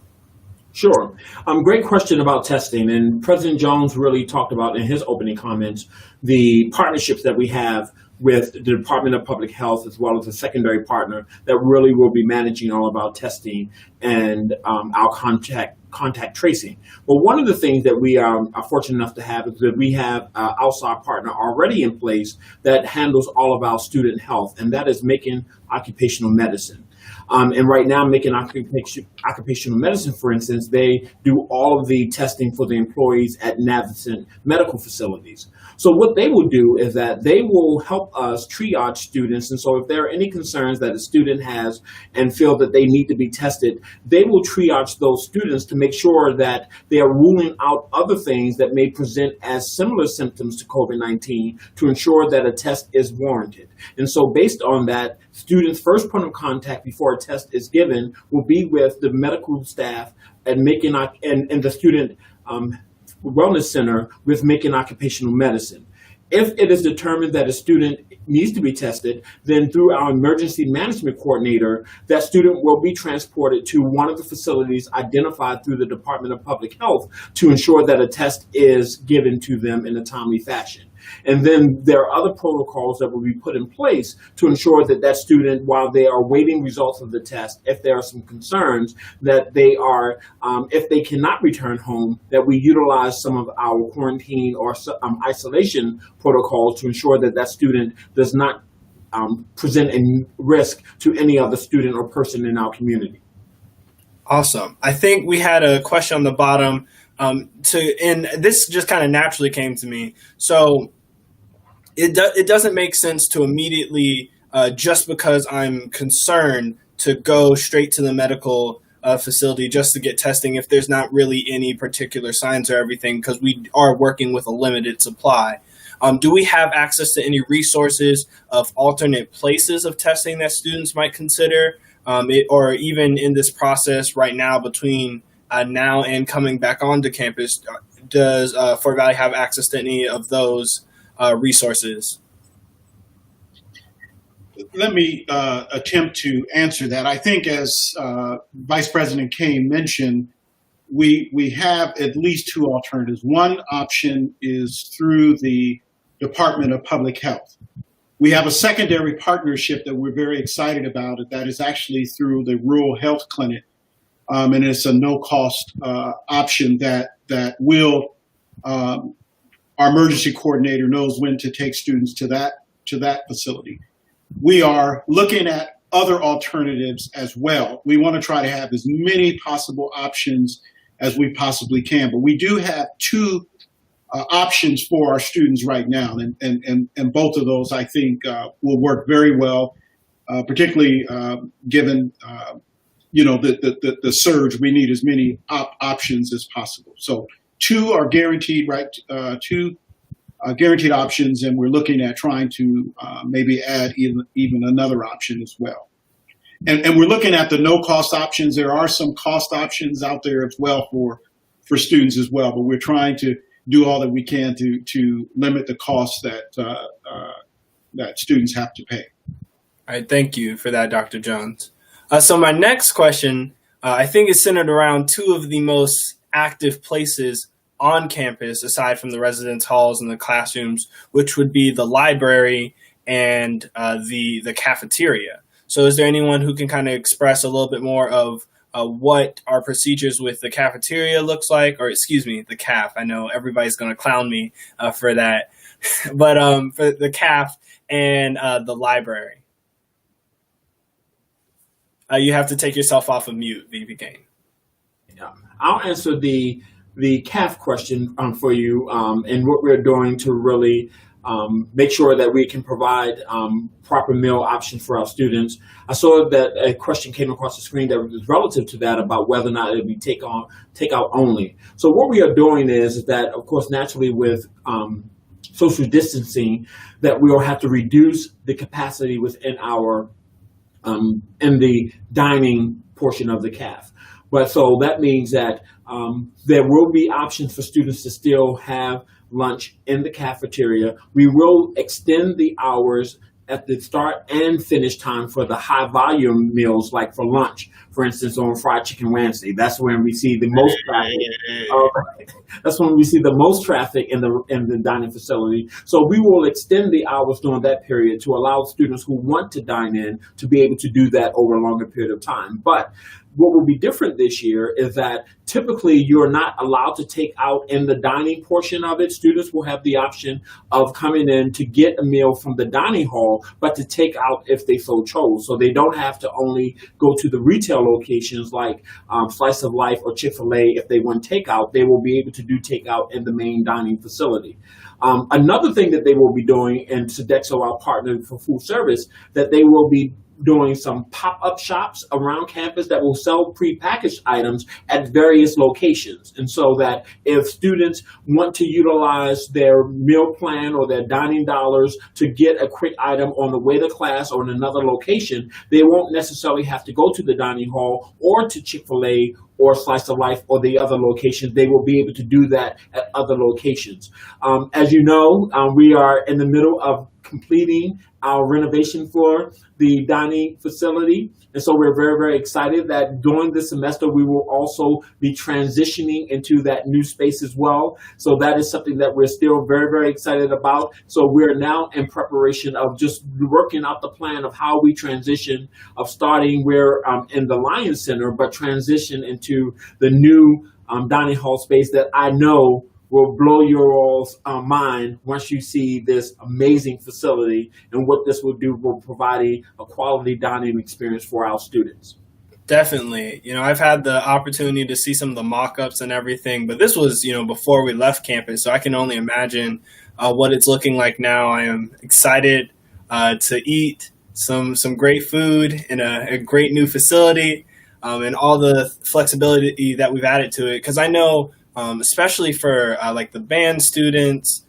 Sure. Great question about testing. And President Jones really talked about in his opening comments the partnerships that we have with the Department of Public Health, as well as a secondary partner that really will be managing all of our testing and our contact tracing. But one of the things that we are fortunate enough to have is that we have an outside partner already in place that handles all of our student health, and that is Macon Occupational Medicine. And right now, Macon Occupational Medicine, for instance, they do all of the testing for the employees at Navicent medical facilities. So what they will do is that they will help us triage students. And so if there are any concerns that a student has and feel that they need to be tested, they will triage those students to make sure that they are ruling out other things that may present as similar symptoms to COVID-19 to ensure that a test is warranted. And so based on that, students' first point of contact before a test is given will be with the medical staff at Macon and the student Wellness Center with Macon Occupational Medicine. If it is determined that a student needs to be tested, then through our emergency management coordinator, that student will be transported to one of the facilities identified through the Department of Public Health to ensure that a test is given to them in a timely fashion. And then there are other protocols that will be put in place to ensure that that student, while they are waiting results of the test, if there are some concerns that they are, if they cannot return home, that we utilize some of our quarantine or isolation protocols to ensure that that student does not present a risk to any other student or person in our community. Awesome. I think we had a question on the bottom. And this just kind of naturally came to me. So it doesn't make sense to immediately, just because I'm concerned, to go straight to the medical facility just to get testing if there's not really any particular signs or everything, because we are working with a limited supply. Do we have access to any resources of alternate places of testing that students might consider, or even in this process right now between now and coming back onto campus? Does Fort Valley have access to any of those resources? Let me attempt to answer that. I think as Vice President Kane mentioned, we have at least two alternatives. One option is through the Department of Public Health. We have a secondary partnership that we're very excited about. That is actually through the Rural Health Clinic. And it's a no-cost option that will, our emergency coordinator knows when to take students to that facility. We are looking at other alternatives as well. We want to try to have as many possible options as we possibly can, but we do have two options for our students right now, and both of those I think will work very well, particularly given the surge. We need as many options as possible. So two are guaranteed, right? Two guaranteed options, and we're looking at trying to maybe add even another option as well. And we're looking at the no-cost options. There are some cost options out there as well for students as well, but we're trying to do all that we can to limit the costs that students have to pay. All right, thank you for that, Dr. Jones. So my next question, I think, is centered around two of the most active places on campus, aside from the residence halls and the classrooms, which would be the library and the cafeteria. So is there anyone who can kind of express a little bit more of what our procedures with the cafeteria looks like, or excuse me, the CAF? I know everybody's going to clown me for that, but for the CAF and the library. You have to take yourself off of mute, VP Kane. Yeah. I'll answer the CAF question for you, and what we're doing to really make sure that we can provide proper meal options for our students. I saw that a question came across the screen that was relative to that about whether or not it would be takeout only. So what we are doing is that, of course, naturally with social distancing, that we will have to reduce the capacity within our in the dining portion of the CAF. But so that means that there will be options for students to still have lunch in the cafeteria. We will extend the hours at the start and finish time for the high volume meals, like for lunch, for instance, on Fried Chicken Wednesday. That's when we see the most traffic. That's when we see the most traffic in the dining facility. So we will extend the hours during that period to allow students who want to dine in to be able to do that over a longer period of time. But what will be different this year is that typically you're not allowed to take out in the dining portion of it. Students will have the option of coming in to get a meal from the dining hall, but to take out if they so chose. So they don't have to only go to the retail locations like Slice of Life or Chick-fil-A. If they want takeout, they will be able to do takeout in the main dining facility. Another thing that they will be doing, and Sodexo, our partner for food service, that they will be doing some pop-up shops around campus that will sell prepackaged items at various locations. And so that if students want to utilize their meal plan or their dining dollars to get a quick item on the way to class or in another location, they won't necessarily have to go to the dining hall or to Chick-fil-A or Slice of Life or the other locations. They will be able to do that at other locations. As you know, we are in the middle of completing our renovation for the dining facility. And so we're very, very excited that during this semester, we will also be transitioning into that new space as well. So that is something that we're still very, very excited about. So we're now in preparation of just working out the plan of how we transition, of starting where in the Lions Center, but transition into the new dining hall space that I know will blow your all's mind once you see this amazing facility and what this will do for providing a quality dining experience for our students. Definitely. I've had the opportunity to see some of the mock-ups and everything, but this was, before we left campus, so I can only imagine what it's looking like now. I am excited to eat some great food in a great new facility and all the flexibility that we've added to it, because I know especially for like the band students,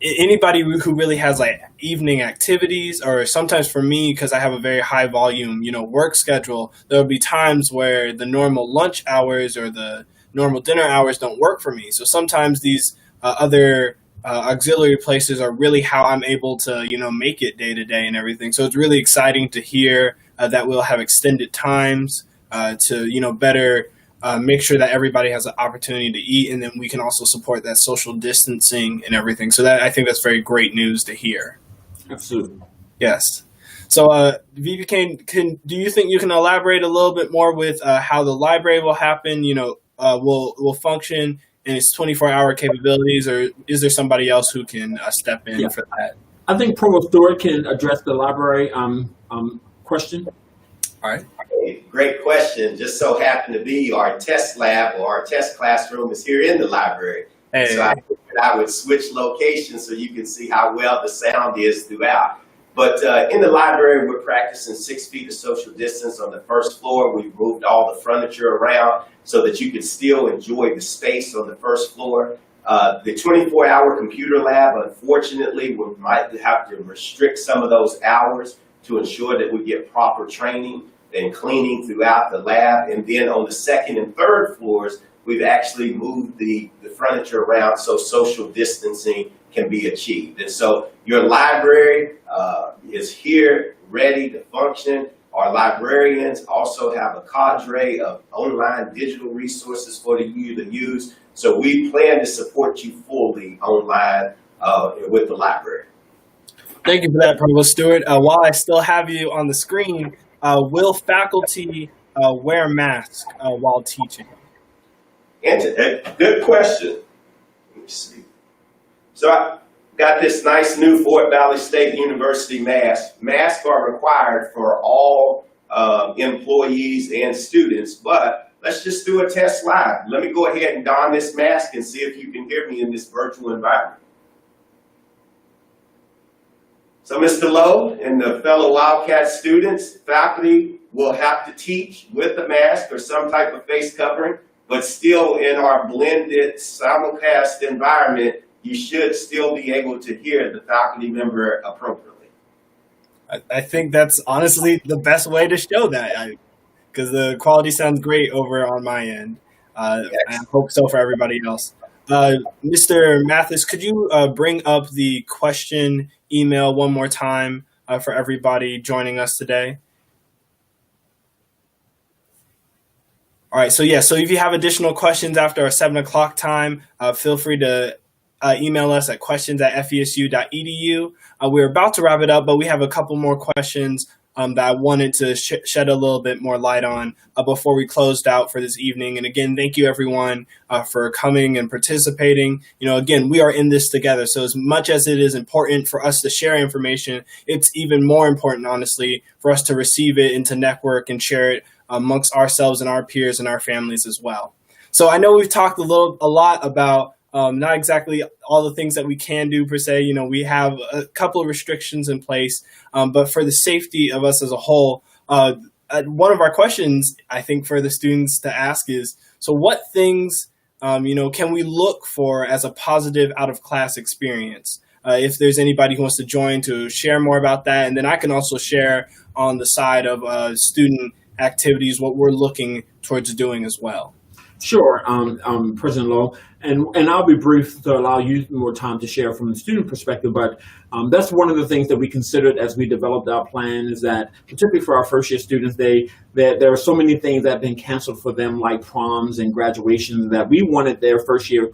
anybody who really has like evening activities, or sometimes for me, because I have a very high volume, work schedule, there will be times where the normal lunch hours or the normal dinner hours don't work for me. So sometimes these other auxiliary places are really how I'm able to, make it day to day and everything. So it's really exciting to hear that we'll have extended times to, better make sure that everybody has an opportunity to eat, and then we can also support that social distancing and everything. So I think that's very great news to hear. Absolutely. Yes. So VP Kane, do you think you can elaborate a little bit more with how the library will happen, will function in its 24-hour capabilities, or is there somebody else who can step in for that? I think Provost Stewart can address the library question. All right. Great question. Just so happened to be our test lab or our test classroom is here in the library. Hey. So I figured I would switch locations so you can see how well the sound is throughout. But in the library, we're practicing 6 feet of social distance on the first floor. We've moved all the furniture around so that you can still enjoy the space on the first floor. The 24-hour computer lab, unfortunately, we might have to restrict some of those hours to ensure that we get proper training and cleaning throughout the lab. And then on the second and third floors, we've actually moved the furniture around so social distancing can be achieved. And so your library is here, ready to function. Our librarians also have a cadre of online digital resources for you to use. So we plan to support you fully online with the library. Thank you for that, Provost Stewart. While I still have you on the screen, will faculty wear masks while teaching? Good question. Let me see. So I got this nice new Fort Valley State University mask. Masks are required for all employees and students, but let's just do a test live. Let me go ahead and don this mask and see if you can hear me in this virtual environment. So Mr. Lowe and the fellow Wildcat students, faculty will have to teach with a mask or some type of face covering, but still in our blended simulcast environment, you should still be able to hear the faculty member appropriately. I think that's honestly the best way to show that, because the quality sounds great over on my end. I hope so for everybody else. Mr. Mathis, could you bring up the question email one more time for everybody joining us today? All right, so if you have additional questions after our 7 o'clock time, feel free to email us at questions@fvsu.edu. We're about to wrap it up, but we have a couple more questions that I wanted to shed a little bit more light on before we closed out for this evening. And again, thank you everyone for coming and participating. Again, we are in this together. So as much as it is important for us to share information, it's even more important, honestly, for us to receive it and to network and share it amongst ourselves and our peers and our families as well. So I know we've talked a lot about not exactly all the things that we can do per se. We have a couple of restrictions in place, but for the safety of us as a whole, one of our questions, I think, for the students to ask is, so what things, can we look for as a positive out-of-class experience? If there's anybody who wants to join to share more about that, and then I can also share on the side of student activities what we're looking towards doing as well. Sure, President Lowe, and I'll be brief to allow you more time to share from the student perspective, but that's one of the things that we considered as we developed our plan, is that particularly for our first year students, there are so many things that have been canceled for them, like proms and graduations, that we wanted their first year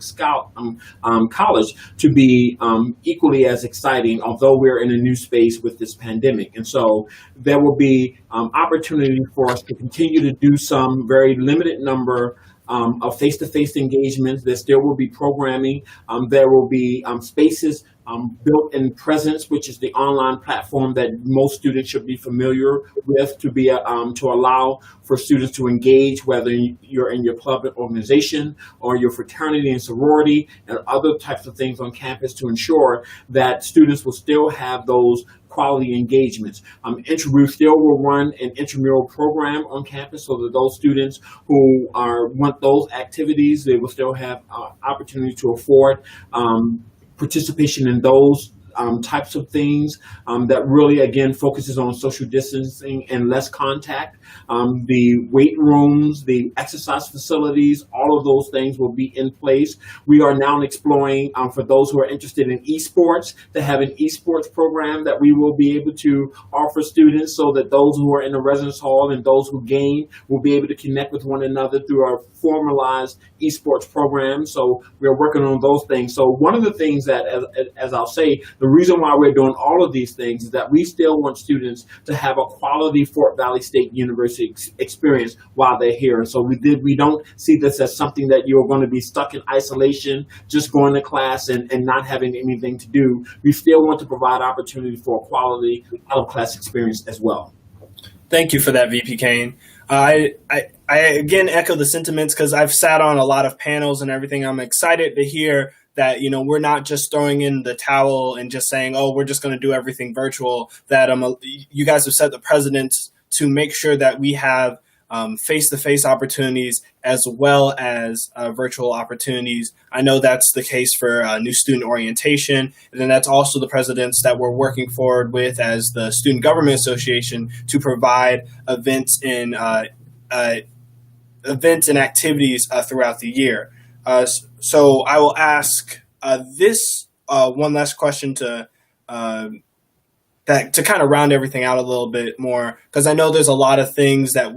college to be equally as exciting, although we're in a new space with this pandemic. And so there will be opportunity for us to continue to do some very limited number of face-to-face engagements. There still will be programming. There will be spaces built in Presence, which is the online platform that most students should be familiar with, to allow for students to engage, whether you're in your club and organization or your fraternity and sorority and other types of things on campus, to ensure that students will still have those quality engagements. We still will run an intramural program on campus, so that those students who want those activities, they will still have opportunity to afford participation in those types of things that really, again, focuses on social distancing and less contact. The weight rooms, the exercise facilities, all of those things will be in place. We are now exploring, for those who are interested in esports, to have an esports program that we will be able to offer students, so that those who are in the residence hall and those who game will be able to connect with one another through our formalized esports program. So we're working on those things. So one of the things that, as I'll say, the reason why we're doing all of these things is that we still want students to have a quality Fort Valley State University experience while they're here. And so we don't see this as something that you're going to be stuck in isolation, just going to class and not having anything to do. We still want to provide opportunity for a quality out-of-class experience as well. Thank you for that, VP Kane. I again echo the sentiments, because I've sat on a lot of panels and everything. I'm excited to hear that, we're not just throwing in the towel and just saying, oh, we're just going to do everything virtual, that you guys have set the precedent to make sure that we have face-to-face opportunities as well as virtual opportunities. I know that's the case for new student orientation, and then that's also the precedents that we're working forward with as the Student Government Association to provide events and activities throughout the year. So I will ask this one last question to kind of round everything out a little bit more, because I know there's a lot of things that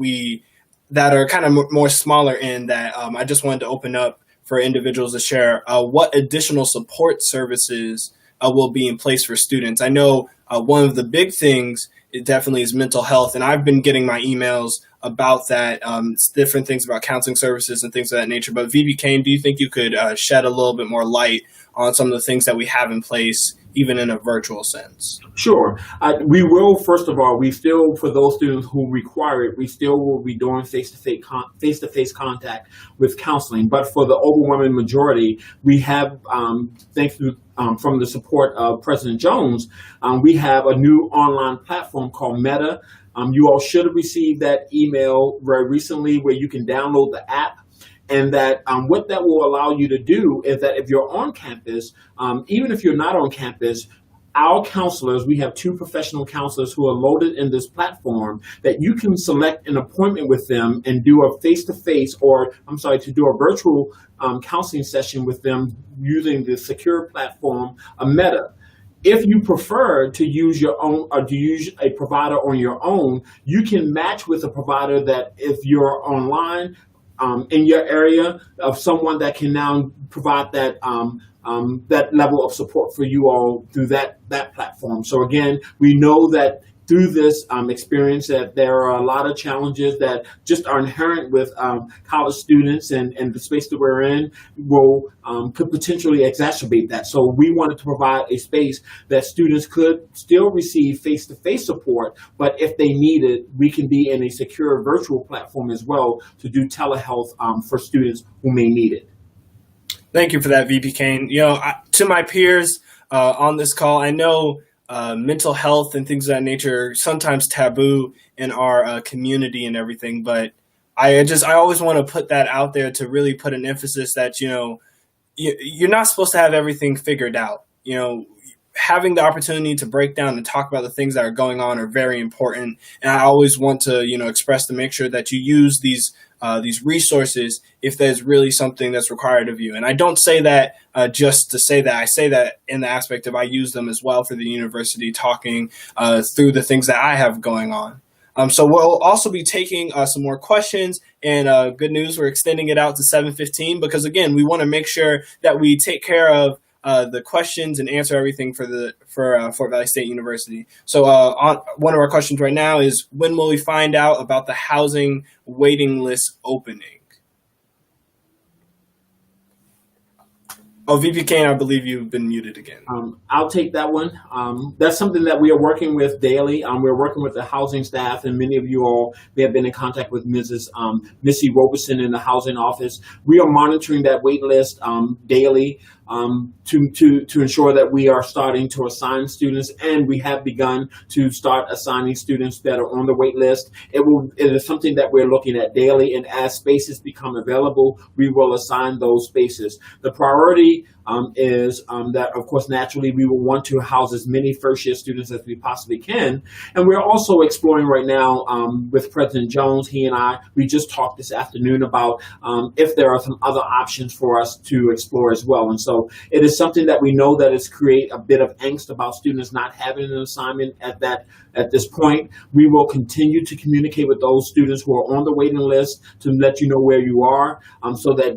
are kind of more smaller in that I just wanted to open up for individuals to share what additional support services will be in place for students. I know one of the big things definitely is mental health, and I've been getting my emails about that. It's different things about counseling services and things of that nature. But VP Kane, do you think you could shed a little bit more light on some of the things that we have in place, even in a virtual sense? Sure. We will, first of all, we still, for those students who require it, we still will be doing face-to-face contact with counseling. But for the overwhelming majority, we have, thanks to from the support of President Jones, we have a new online platform called Meta. You all should have received that email very recently where you can download the app. And that what that will allow you to do is that if you're on campus, even if you're not on campus, our counselors, we have 2 professional counselors who are loaded in this platform that you can select an appointment with them and do a face-to-face to do a virtual counseling session with them using the secure platform, Meta. If you prefer to use your own or to use a provider on your own, you can match with a provider that if you're online, in your area of someone that can now provide that that level of support for you all through that platform. So again, we know that through this experience that there are a lot of challenges that just are inherent with college students and the space that we're in could potentially exacerbate that. So we wanted to provide a space that students could still receive face-to-face support, but if they need it, we can be in a secure virtual platform as well to do telehealth for students who may need it. Thank you for that, VP Kane. To my peers on this call, I know mental health and things of that nature are sometimes taboo in our community and everything, but I always want to put that out there to really put an emphasis that you're not supposed to have everything figured out. Having the opportunity to break down and talk about the things that are going on are very important, and I always want to express to make sure that you use these resources if there's really something that's required of you. And I don't say that just to say that. I say that in the aspect of I use them as well for the university, talking through the things that I have going on. So we'll also be taking some more questions, and good news, we're extending it out to 7:15 because, again, we want to make sure that we take care of the questions and answer everything for Fort Valley State University. So one of our questions right now is, when will we find out about the housing waiting list opening? Oh, VP Kane, I believe you've been muted again. I'll take that one. That's something that we are working with daily. We're working with the housing staff, and many of you all may have been in contact with Mrs. Missy Robeson in the housing office. We are monitoring that wait list daily to ensure that we are starting to assign students, and we have begun to start assigning students that are on the wait list. It is something that we're looking at daily, and as spaces become available, we will assign those spaces. The priority is that, of course, naturally, we will want to house as many first-year students as we possibly can. And we're also exploring right now with President Jones, he and I, we just talked this afternoon about if there are some other options for us to explore as well. And so it is something that we know that is create a bit of angst about students not having an assignment at this point. We will continue to communicate with those students who are on the waiting list to let you know where you are so that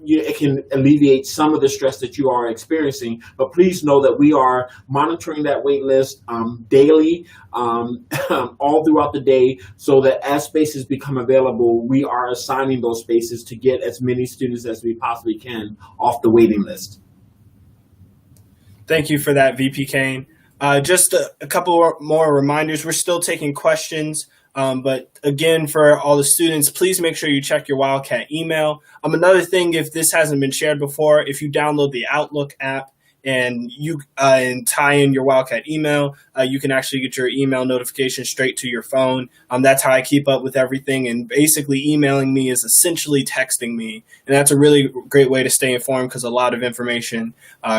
it can alleviate some of the stress that you are experiencing. But please know that we are monitoring that wait list daily, all throughout the day, so that as spaces become available, we are assigning those spaces to get as many students as we possibly can off the waiting list. Thank you for that, VP Kane. Just a couple more reminders. We're still taking questions. But again, for all the students, please make sure you check your Wildcat email. Another thing, if this hasn't been shared before, if you download the Outlook app, and you and tie in your Wildcat email, you can actually get your email notification straight to your phone. That's how I keep up with everything. And basically, emailing me is essentially texting me, and that's a really great way to stay informed because a lot of information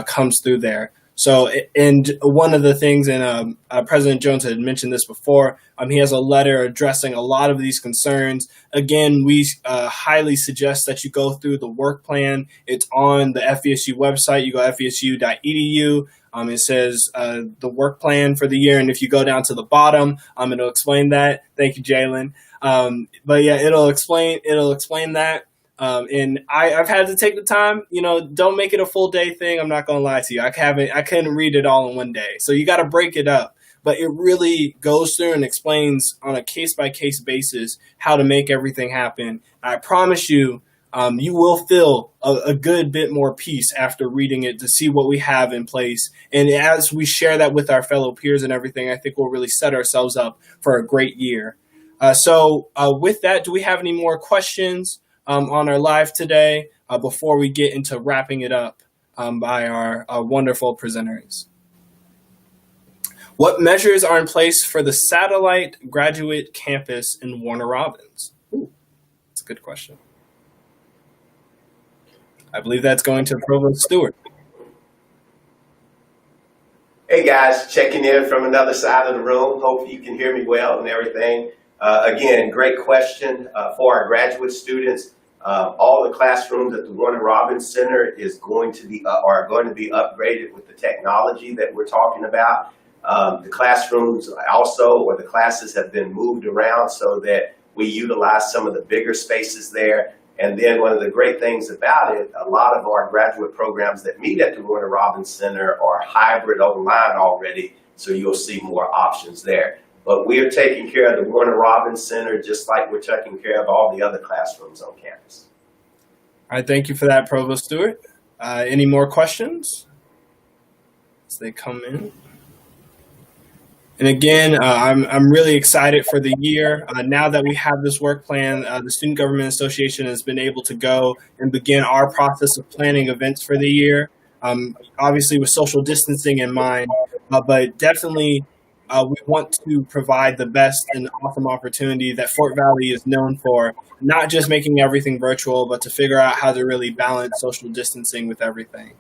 comes through there. So, and one of the things, and President Jones had mentioned this before, he has a letter addressing a lot of these concerns. Again, we highly suggest that you go through the work plan. It's on the FVSU website. You go fvsu.edu. It says the work plan for the year, and if you go down to the bottom, it'll explain that. Thank you, Jalen. But yeah, it'll explain that. And I've had to take the time, don't make it a full day thing. I'm not going to lie to you. I couldn't read it all in one day. So you got to break it up, but it really goes through and explains on a case by case basis how to make everything happen. I promise you, you will feel a good bit more peace after reading it to see what we have in place. And as we share that with our fellow peers and everything, I think we'll really set ourselves up for a great year. So with that, do we have any more questions on our live today before we get into wrapping it up by our wonderful presenters? What measures are in place for the satellite graduate campus in Warner Robins? Ooh, that's a good question. I believe that's going to Provost Stewart. Hey guys, checking in from another side of the room. Hope you can hear me well and everything. Again, great question for our graduate students. All the classrooms at the Warner Robins Center are going to be upgraded with the technology that we're talking about. The classrooms also, or the classes, have been moved around so that we utilize some of the bigger spaces there. And then one of the great things about it, a lot of our graduate programs that meet at the Warner Robins Center are hybrid online already, so you'll see more options there. But we are taking care of the Warner Robins Center just like we're taking care of all the other classrooms on campus. All right, thank you for that, Provost Stewart. Any more questions as they come in? And again, I'm really excited for the year. Now that we have this work plan, the Student Government Association has been able to go and begin our process of planning events for the year, obviously with social distancing in mind, but definitely we want to provide the best and awesome opportunity that Fort Valley is known for, not just making everything virtual, but to figure out how to really balance social distancing with everything.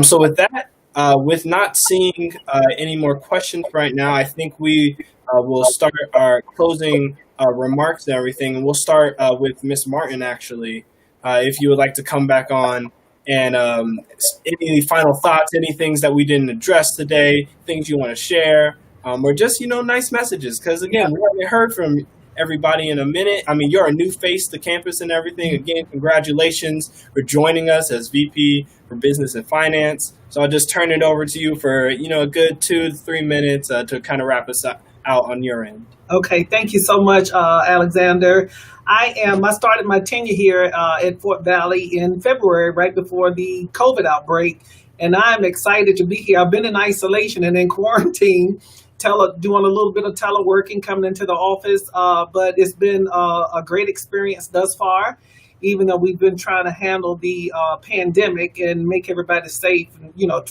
So with that, with not seeing any more questions right now, I think we will start our closing remarks and everything. And we'll start with Ms. Martin, actually, if you would like to come back on. And any final thoughts, any things that we didn't address today, things you want to share, or just, nice messages. Because, again, we haven't heard from everybody in a minute. I mean, you're a new face to campus and everything. Again, congratulations for joining us as VP for Business and Finance. So I'll just turn it over to you for, a good 2 to 3 minutes to kind of wrap us out on your end. Okay, thank you so much, Alexander. I started my tenure here at Fort Valley in February, right before the COVID outbreak, and I'm excited to be here. I've been in isolation and in quarantine, doing a little bit of teleworking, coming into the office, but it's been a great experience thus far, even though we've been trying to handle the pandemic and make everybody safe,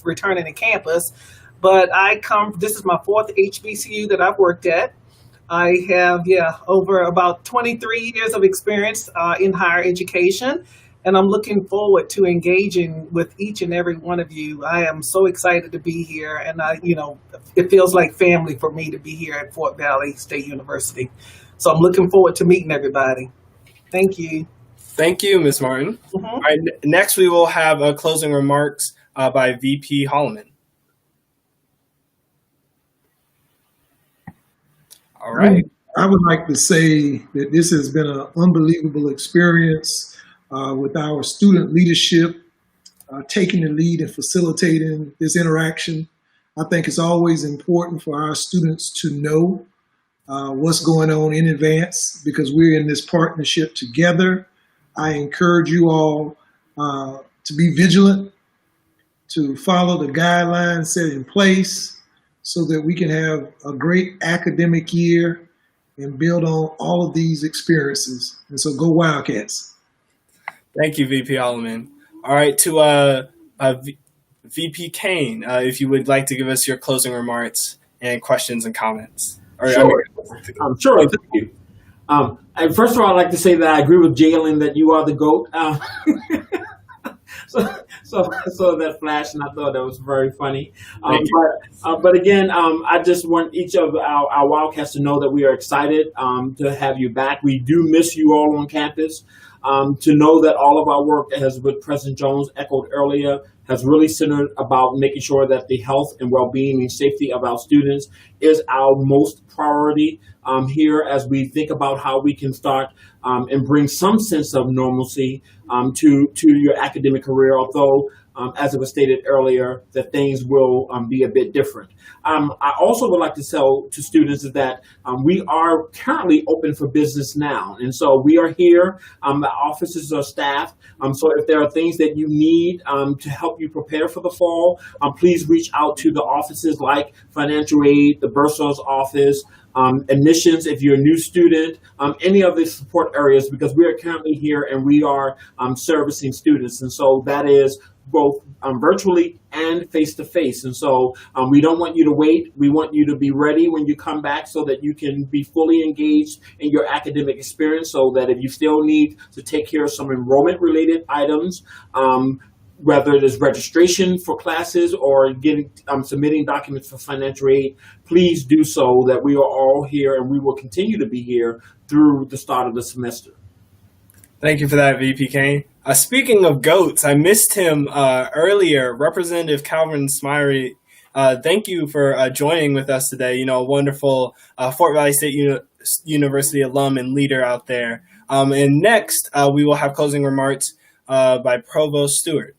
returning to campus. But this is my 4th HBCU that I've worked at. I have, over about 23 years of experience in higher education, and I'm looking forward to engaging with each and every one of you. I am so excited to be here, and it feels like family for me to be here at Fort Valley State University. So I'm looking forward to meeting everybody. Thank you. Thank you, Ms. Martin. Mm-hmm. All right, next we will have closing remarks by VP Holloman. All right. I would like to say that this has been an unbelievable experience with our student leadership taking the lead and facilitating this interaction. I think it's always important for our students to know what's going on in advance because we're in this partnership together. I encourage you all to be vigilant, to follow the guidelines set in place so that we can have a great academic year and build on all of these experiences. And so go Wildcats. Thank you, VP Holloman. All right, to VP Kane, if you would like to give us your closing remarks and questions and comments. Sure. Sure. Thank you. And first of all, I'd like to say that I agree with Jalen that you are the GOAT. So that flash, and I thought that was very funny. But again, I just want each of our Wildcats to know that we are excited to have you back. We do miss you all on campus. To know that all of our work, as with President Jones echoed earlier, has really centered about making sure that the health and well-being and safety of our students is our most priority here as we think about how we can start and bring some sense of normalcy to your academic career, although as it was stated earlier, that things will be a bit different. I also would like to tell to students is that we are currently open for business now. And so we are here, the offices are staffed. So if there are things that you need to help you prepare for the fall, please reach out to the offices like financial aid, the bursar's office, admissions if you're a new student, any of the support areas, because we are currently here and we are servicing students. And so that is both virtually and face-to-face. And so we don't want you to wait. We want you to be ready when you come back so that you can be fully engaged in your academic experience, so that if you still need to take care of some enrollment-related items, whether it is registration for classes or submitting documents for financial aid, please do so, that we are all here and we will continue to be here through the start of the semester. Thank you for that, VP Kane. Speaking of GOATs, I missed him earlier. Representative Calvin Smyrie, thank you for joining with us today. You know, a wonderful Fort Valley State University alum and leader out there. And next, we will have closing remarks by Provost Stewart.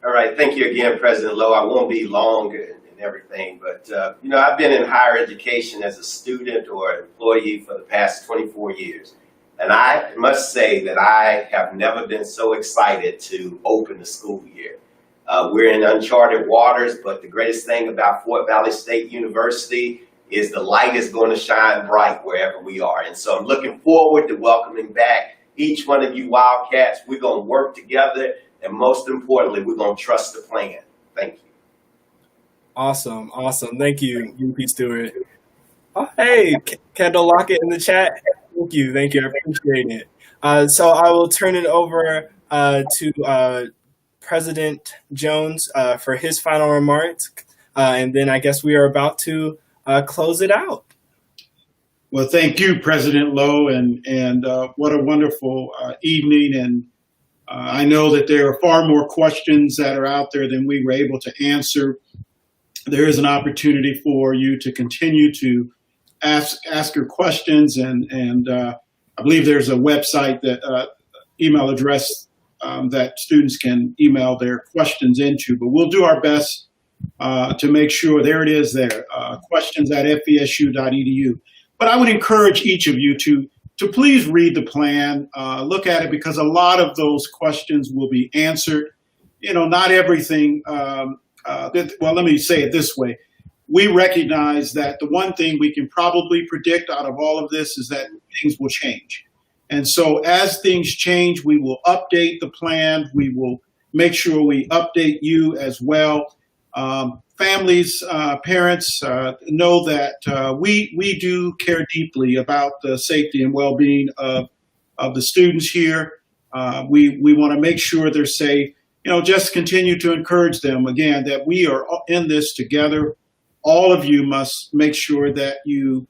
All right. Thank you again, President Lowe. I won't be long and everything, but, you know, I've been in higher education as a student or an employee for the past 24 years. And I must say that I have never been so excited to open the school year. We're in uncharted waters, but the greatest thing about Fort Valley State University is the light is going to shine bright wherever we are. And so I'm looking forward to welcoming back each one of you Wildcats. We're going to work together, and most importantly, we're going to trust the plan. Thank you. Awesome. Thank you, VP Stewart. Oh, hey, Kendall Lockett in the chat. Thank you. I appreciate it. So I will turn it over to President Jones for his final remarks, and then I guess we are about to close it out. Well, thank you, President Lowe, and what a wonderful evening. And I know that there are far more questions that are out there than we were able to answer. There is an opportunity for you to continue to ask your questions, and I believe there's a website that email address that students can email their questions into. But we'll do our best to make sure. There it is. There questions at FVSU.edu. But I would encourage each of you to please read the plan, look at it, because a lot of those questions will be answered. You know, not everything. Well, let me say it this way. We recognize that the one thing we can probably predict out of all of this is that things will change. And so as things change, we will update the plan. We will make sure we update you as well. Families, parents, know that we do care deeply about the safety and well-being of the students here. We want to make sure they're safe. You know, just continue to encourage them, again, that we are in this together. All of you must make sure that you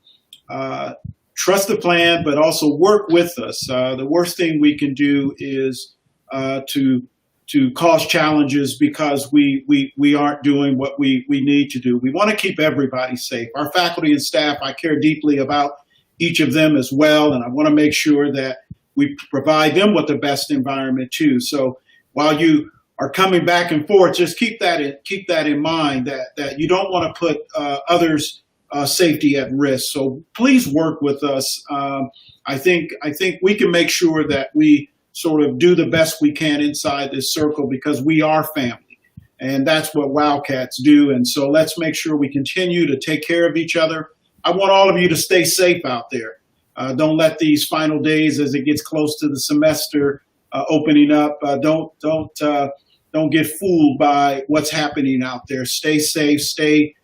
trust the plan, but also work with us. The worst thing we can do is to cause challenges because we aren't doing what we need to do. We want to keep everybody safe. Our faculty and staff, I care deeply about each of them as well, and I want to make sure that we provide them with the best environment too. So while you are coming back and forth, just keep that in mind, that you don't want to put others' safety at risk. So please work with us. I think we can make sure that we sort of do the best we can inside this circle, because we are family, and that's what Wildcats do. And so let's make sure we continue to take care of each other. I want all of you to stay safe out there. Don't let these final days, as it gets close to the semester opening up, don't don't get fooled by what's happening out there. Stay safe, stay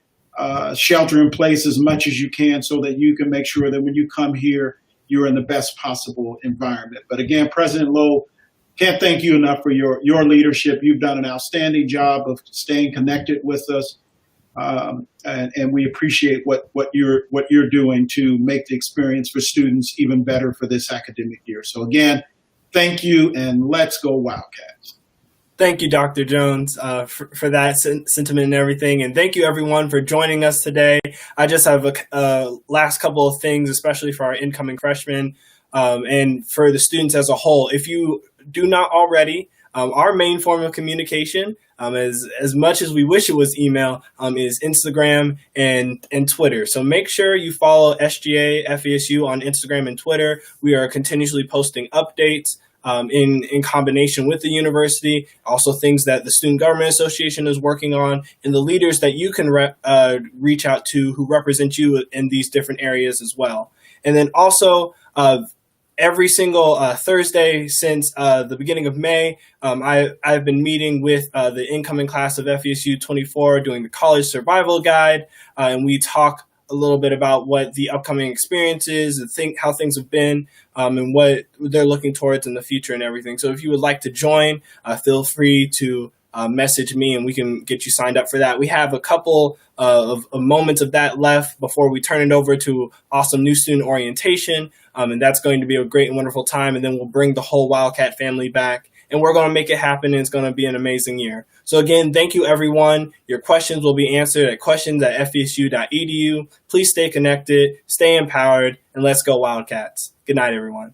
shelter in place as much as you can so that you can make sure that when you come here, you're in the best possible environment. But again, President Lowe, can't thank you enough for your leadership. You've done an outstanding job of staying connected with us. And we appreciate what you're doing to make the experience for students even better for this academic year. So again, thank you, and let's go Wildcats. Thank you, Dr. Jones, for that sentiment and everything. And thank you, everyone, for joining us today. I just have a last couple of things, especially for our incoming freshmen and for the students as a whole. If you do not already, our main form of communication, as much as we wish it was email, is Instagram and Twitter. So make sure you follow SGA FVSU on Instagram and Twitter. We are continuously posting updates in combination with the university, also things that the Student Government Association is working on, and the leaders that you can reach out to who represent you in these different areas as well. And then also, every single Thursday since the beginning of May, I've been meeting with the incoming class of FVSU 24 doing the College Survival Guide, and we talk a little bit about what the upcoming experience is, and how things have been, and what they're looking towards in the future and everything. So if you would like to join, feel free to message me and we can get you signed up for that. We have a couple of moments of that left before we turn it over to awesome new student orientation, and that's going to be a great and wonderful time, and then we'll bring the whole Wildcat family back, and we're going to make it happen, and it's going to be an amazing year. So again, thank you, everyone. Your questions will be answered at questions@fvsu.edu. Please stay connected, stay empowered, and let's go Wildcats. Good night, everyone.